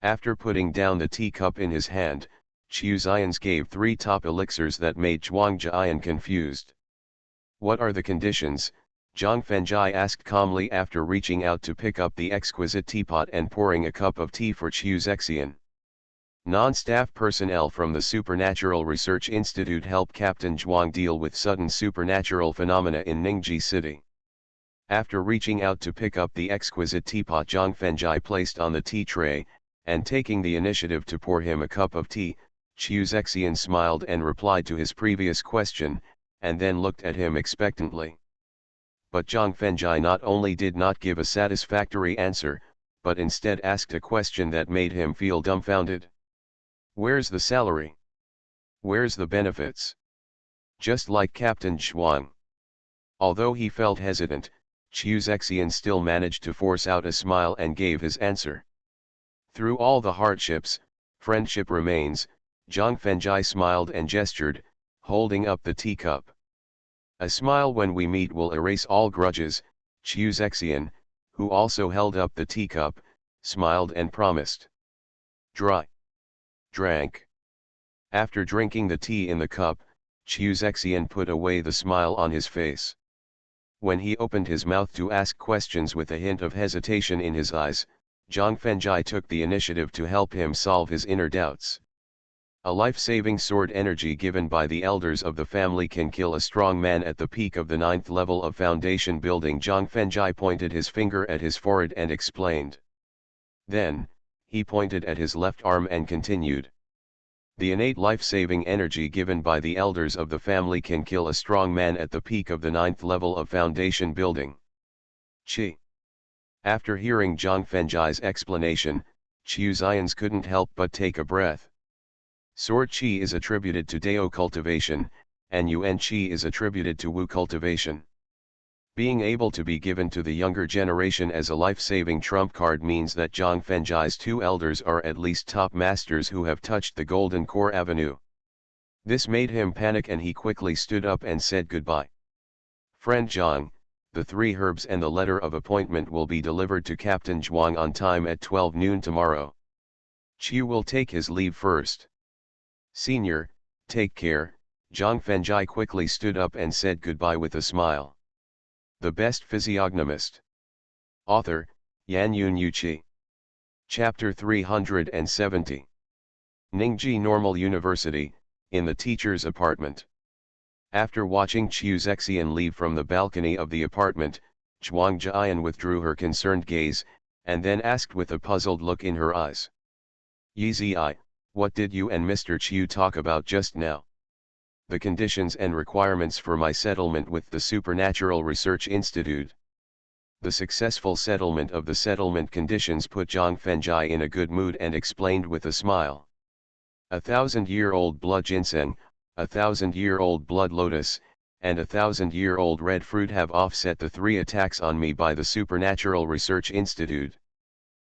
After putting down the teacup in his hand, Qiu Xians gave 3 top elixirs that made Zhuang Jian confused. What are the conditions? Zhang Fengjai asked calmly after reaching out to pick up the exquisite teapot and pouring a cup of tea for Qiu Zexian. Non-staff personnel from the Supernatural Research Institute help Captain Zhuang deal with sudden supernatural phenomena in Ningji City. After reaching out to pick up the exquisite teapot Zhang Fengjai placed on the tea tray, and taking the initiative to pour him a cup of tea, Qiu Zexian smiled and replied to his previous question, and then looked at him expectantly. But Zhang Fengjai not only did not give a satisfactory answer, but instead asked a question that made him feel dumbfounded. Where's the salary? Where's the benefits? Just like Captain Zhuang. Although he felt hesitant, Qiu Zexian still managed to force out a smile and gave his answer. Through all the hardships, friendship remains. Zhang Fengjai smiled and gestured, holding up the teacup. A smile when we meet will erase all grudges. Qiu Zexian, who also held up the teacup, smiled and promised. Drank. After drinking the tea in the cup, Qiu Zexian put away the smile on his face. When he opened his mouth to ask questions with a hint of hesitation in his eyes, Zhang Fengjai took the initiative to help him solve his inner doubts. A life-saving sword energy given by the elders of the family can kill a strong man at the peak of the 9th level of foundation building. Zhang Fengjai pointed his finger at his forehead and explained. Then, he pointed at his left arm and continued. The innate life-saving energy given by the elders of the family can kill a strong man at the peak of the 9th level of foundation building. Qi. After hearing Zhang Fengjai's explanation, Qiu Xians couldn't help but take a breath. Sword Qi is attributed to Dao cultivation, and Yuan Qi is attributed to Wu cultivation. Being able to be given to the younger generation as a life-saving trump card means that Zhang Fengjai's 2 elders are at least top masters who have touched the Golden Core Avenue. This made him panic and he quickly stood up and said goodbye. Friend Zhang, the 3 herbs and the letter of appointment will be delivered to Captain Zhuang on time at 12 noon tomorrow. Qiu will take his leave first. Senior, take care. Zhang Fengjai quickly stood up and said goodbye with a smile. The Best Physiognomist. Author, Yan Yun Yuqi. Chapter 370. Ningji Normal University, in the teacher's apartment. After watching Qiu Zexian leave from the balcony of the apartment, Zhuang Jian withdrew her concerned gaze, and then asked with a puzzled look in her eyes. Yi, what did you and Mr. Qiu talk about just now? The conditions and requirements for my settlement with the Supernatural Research Institute. The successful settlement of the settlement conditions put Zhang Fengjai in a good mood and explained with a smile. 1,000-year-old blood ginseng, 1,000-year-old blood lotus, and 1,000-year-old red fruit have offset the 3 attacks on me by the Supernatural Research Institute.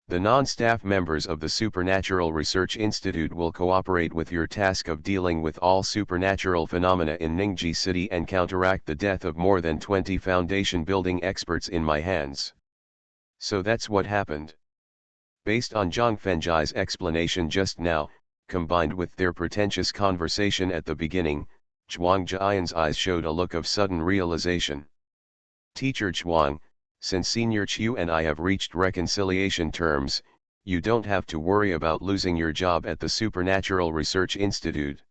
The non-staff members of the Supernatural Research Institute will cooperate with your task of dealing with all supernatural phenomena in Ningji City and counteract the death of more than 20 foundation building experts in my hands. So that's what happened. Based on Zhang Fenjai's explanation just now, combined with their pretentious conversation at the beginning, Zhuang Jian's eyes showed a look of sudden realization. Teacher Zhuang, since Senior Chu and I have reached reconciliation terms, you don't have to worry about losing your job at the Supernatural Research Institute.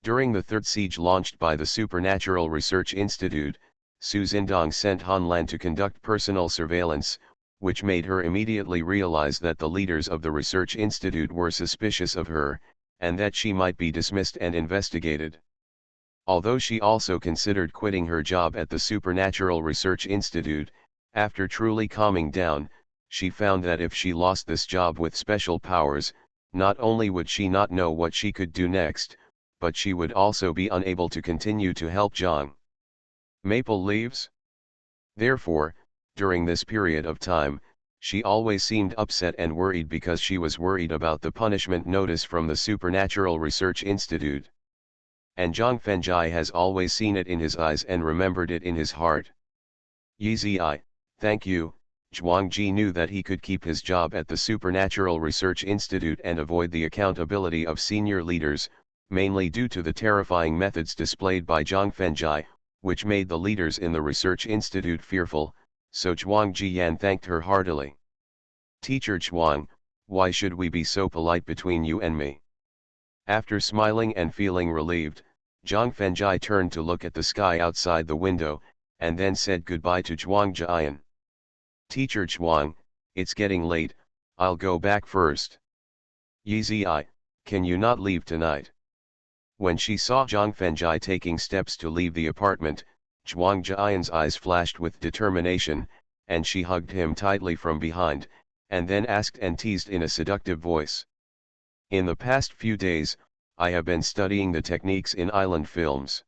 During the third siege launched by the Supernatural Research Institute, Su Zindong sent Han Lan to conduct personal surveillance, which made her immediately realize that the leaders of the Research Institute were suspicious of her, and that she might be dismissed and investigated. Although she also considered quitting her job at the Supernatural Research Institute, after truly calming down, she found that if she lost this job with special powers, not only would she not know what she could do next, but she would also be unable to continue to help Zhang. Maple leaves? Therefore, during this period of time, she always seemed upset and worried because she was worried about the punishment notice from the Supernatural Research Institute. And Zhang Fenjai has always seen it in his eyes and remembered it in his heart. Yizi, thank you. Zhuang Ji knew that he could keep his job at the Supernatural Research Institute and avoid the accountability of senior leaders, mainly due to the terrifying methods displayed by Zhang Fenjai, which made the leaders in the Research Institute fearful, so Zhuang Jiyan thanked her heartily. Teacher Zhuang, why should we be so polite between you and me? After smiling and feeling relieved, Zhang Fenjai turned to look at the sky outside the window, and then said goodbye to Zhuang Jiyan. Teacher Zhuang, it's getting late, I'll go back first. Yizi, can you not leave tonight? When she saw Zhang Fenjai taking steps to leave the apartment, Zhuang Jian's eyes flashed with determination, and she hugged him tightly from behind, and then asked and teased in a seductive voice. In the past few days, I have been studying the techniques in island films.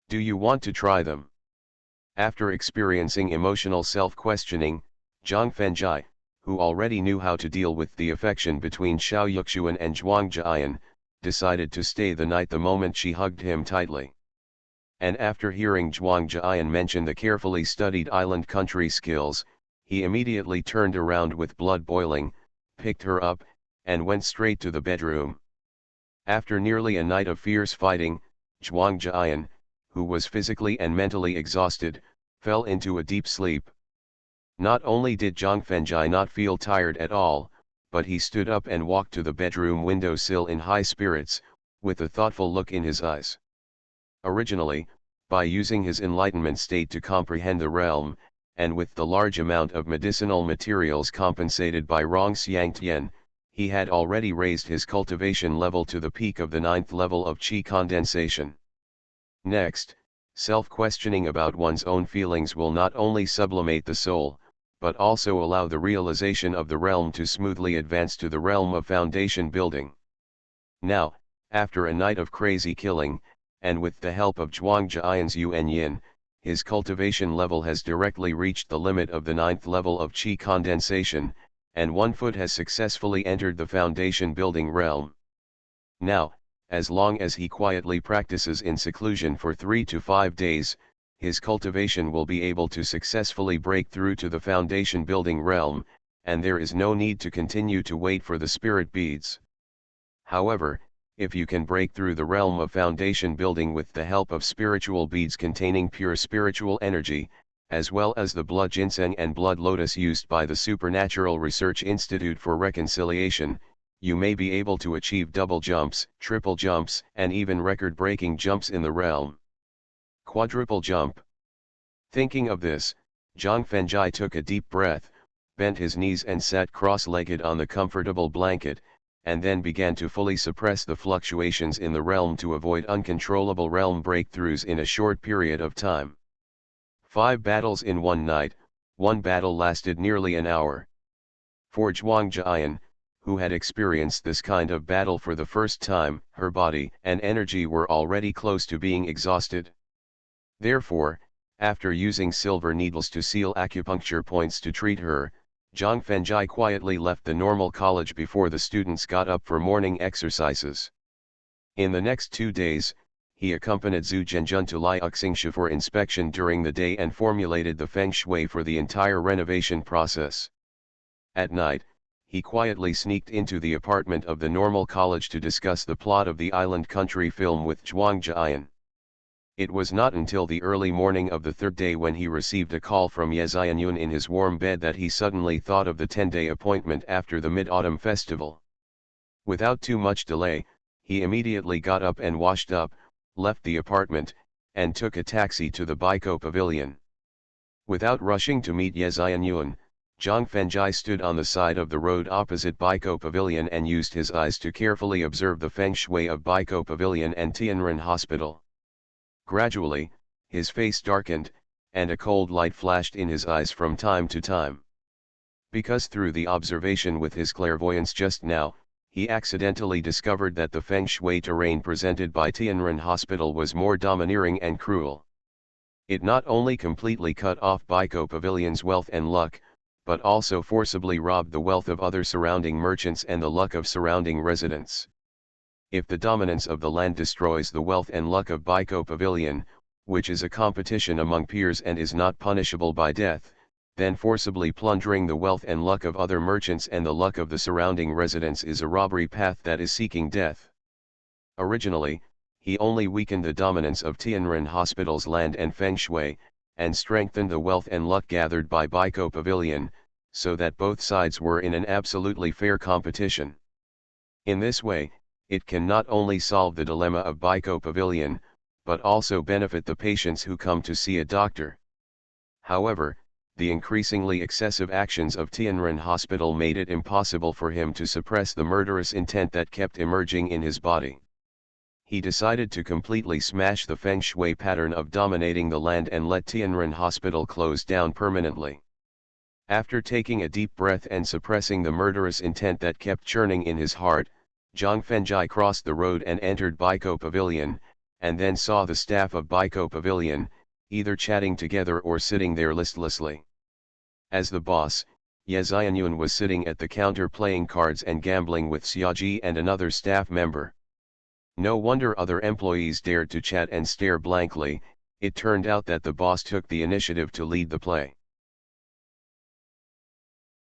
Do you want to try them? After experiencing emotional self-questioning, Zhang Fenjai, who already knew how to deal with the affection between Xiao Yuxuan and Zhuang Jian, decided to stay the night the moment she hugged him tightly. And after hearing Zhuang Jian mention the carefully studied island country skills, he immediately turned around with blood boiling, picked her up, and went straight to the bedroom. After nearly a night of fierce fighting, Zhuang Jian, who was physically and mentally exhausted, fell into a deep sleep. Not only did Zhang Fenjai not feel tired at all, but he stood up and walked to the bedroom windowsill in high spirits, with a thoughtful look in his eyes. Originally, by using his enlightenment state to comprehend the realm, and with the large amount of medicinal materials compensated by Rong Xiangtian, he had already raised his cultivation level to the peak of the 9th level of qi condensation. Next, self-questioning about one's own feelings will not only sublimate the soul, but also allow the realization of the realm to smoothly advance to the realm of foundation building. Now, after a night of crazy killing, and with the help of Zhuang Jian's Yuan Yin, his cultivation level has directly reached the limit of the 9th level of qi condensation, and 1 foot has successfully entered the foundation building realm. Now, as long as he quietly practices in seclusion for 3 to 5 days, his cultivation will be able to successfully break through to the foundation building realm, and there is no need to continue to wait for the spirit beads. However, if you can break through the realm of foundation building with the help of spiritual beads containing pure spiritual energy, as well as the blood ginseng and blood lotus used by the Supernatural Research Institute for reconciliation, you may be able to achieve double jumps, triple jumps, and even record-breaking jumps in the realm. Quadruple jump. Thinking of this, Zhang Fenjai took a deep breath, bent his knees and sat cross-legged on the comfortable blanket, and then began to fully suppress the fluctuations in the realm to avoid uncontrollable realm breakthroughs in a short period of time. 5 battles in one night, 1 battle lasted nearly an hour. For Zhuang Jian, who had experienced this kind of battle for the first time, her body and energy were already close to being exhausted. Therefore, after using silver needles to seal acupuncture points to treat her, Zhang Fengjai quietly left the normal college before the students got up for morning exercises. In the next 2 days, he accompanied Zhu Zhenjun to Liuxingsha for inspection during the day and formulated the feng shui for the entire renovation process. At night, he quietly sneaked into the apartment of the normal college to discuss the plot of the island country film with Zhuang Jian. It was not until the early morning of the third day when he received a call from Ye Xianyun in his warm bed that he suddenly thought of the 10-day appointment after the Mid-Autumn Festival. Without too much delay, he immediately got up and washed up, left the apartment, and took a taxi to the Baiko Pavilion. Without rushing to meet Ye Xianyun, Zhang Fengjai stood on the side of the road opposite Baiko Pavilion and used his eyes to carefully observe the feng shui of Baiko Pavilion and Tianren Hospital. Gradually, his face darkened, and a cold light flashed in his eyes from time to time. Because through the observation with his clairvoyance just now, he accidentally discovered that the feng shui terrain presented by Tianren Hospital was more domineering and cruel. It not only completely cut off Baiko Pavilion's wealth and luck, but also forcibly robbed the wealth of other surrounding merchants and the luck of surrounding residents. If the dominance of the land destroys the wealth and luck of Baiko Pavilion, which is a competition among peers and is not punishable by death, then forcibly plundering the wealth and luck of other merchants and the luck of the surrounding residents is a robbery path that is seeking death. Originally, he only weakened the dominance of Tianren Hospital's land and feng shui, and strengthened the wealth and luck gathered by Baiko Pavilion, so that both sides were in an absolutely fair competition. In this way, it can not only solve the dilemma of Baiko Pavilion, but also benefit the patients who come to see a doctor. However, the increasingly excessive actions of Tianren Hospital made it impossible for him to suppress the murderous intent that kept emerging in his body. He decided to completely smash the feng shui pattern of dominating the land and let Tianren Hospital close down permanently. After taking a deep breath and suppressing the murderous intent that kept churning in his heart, Zhang Fengjai crossed the road and entered Baiko Pavilion, and then saw the staff of Baiko Pavilion, either chatting together or sitting there listlessly. As the boss, Ye Xianyun was sitting at the counter playing cards and gambling with Xiaoji and another staff member. No wonder other employees dared to chat and stare blankly. It turned out that the boss took the initiative to lead the play.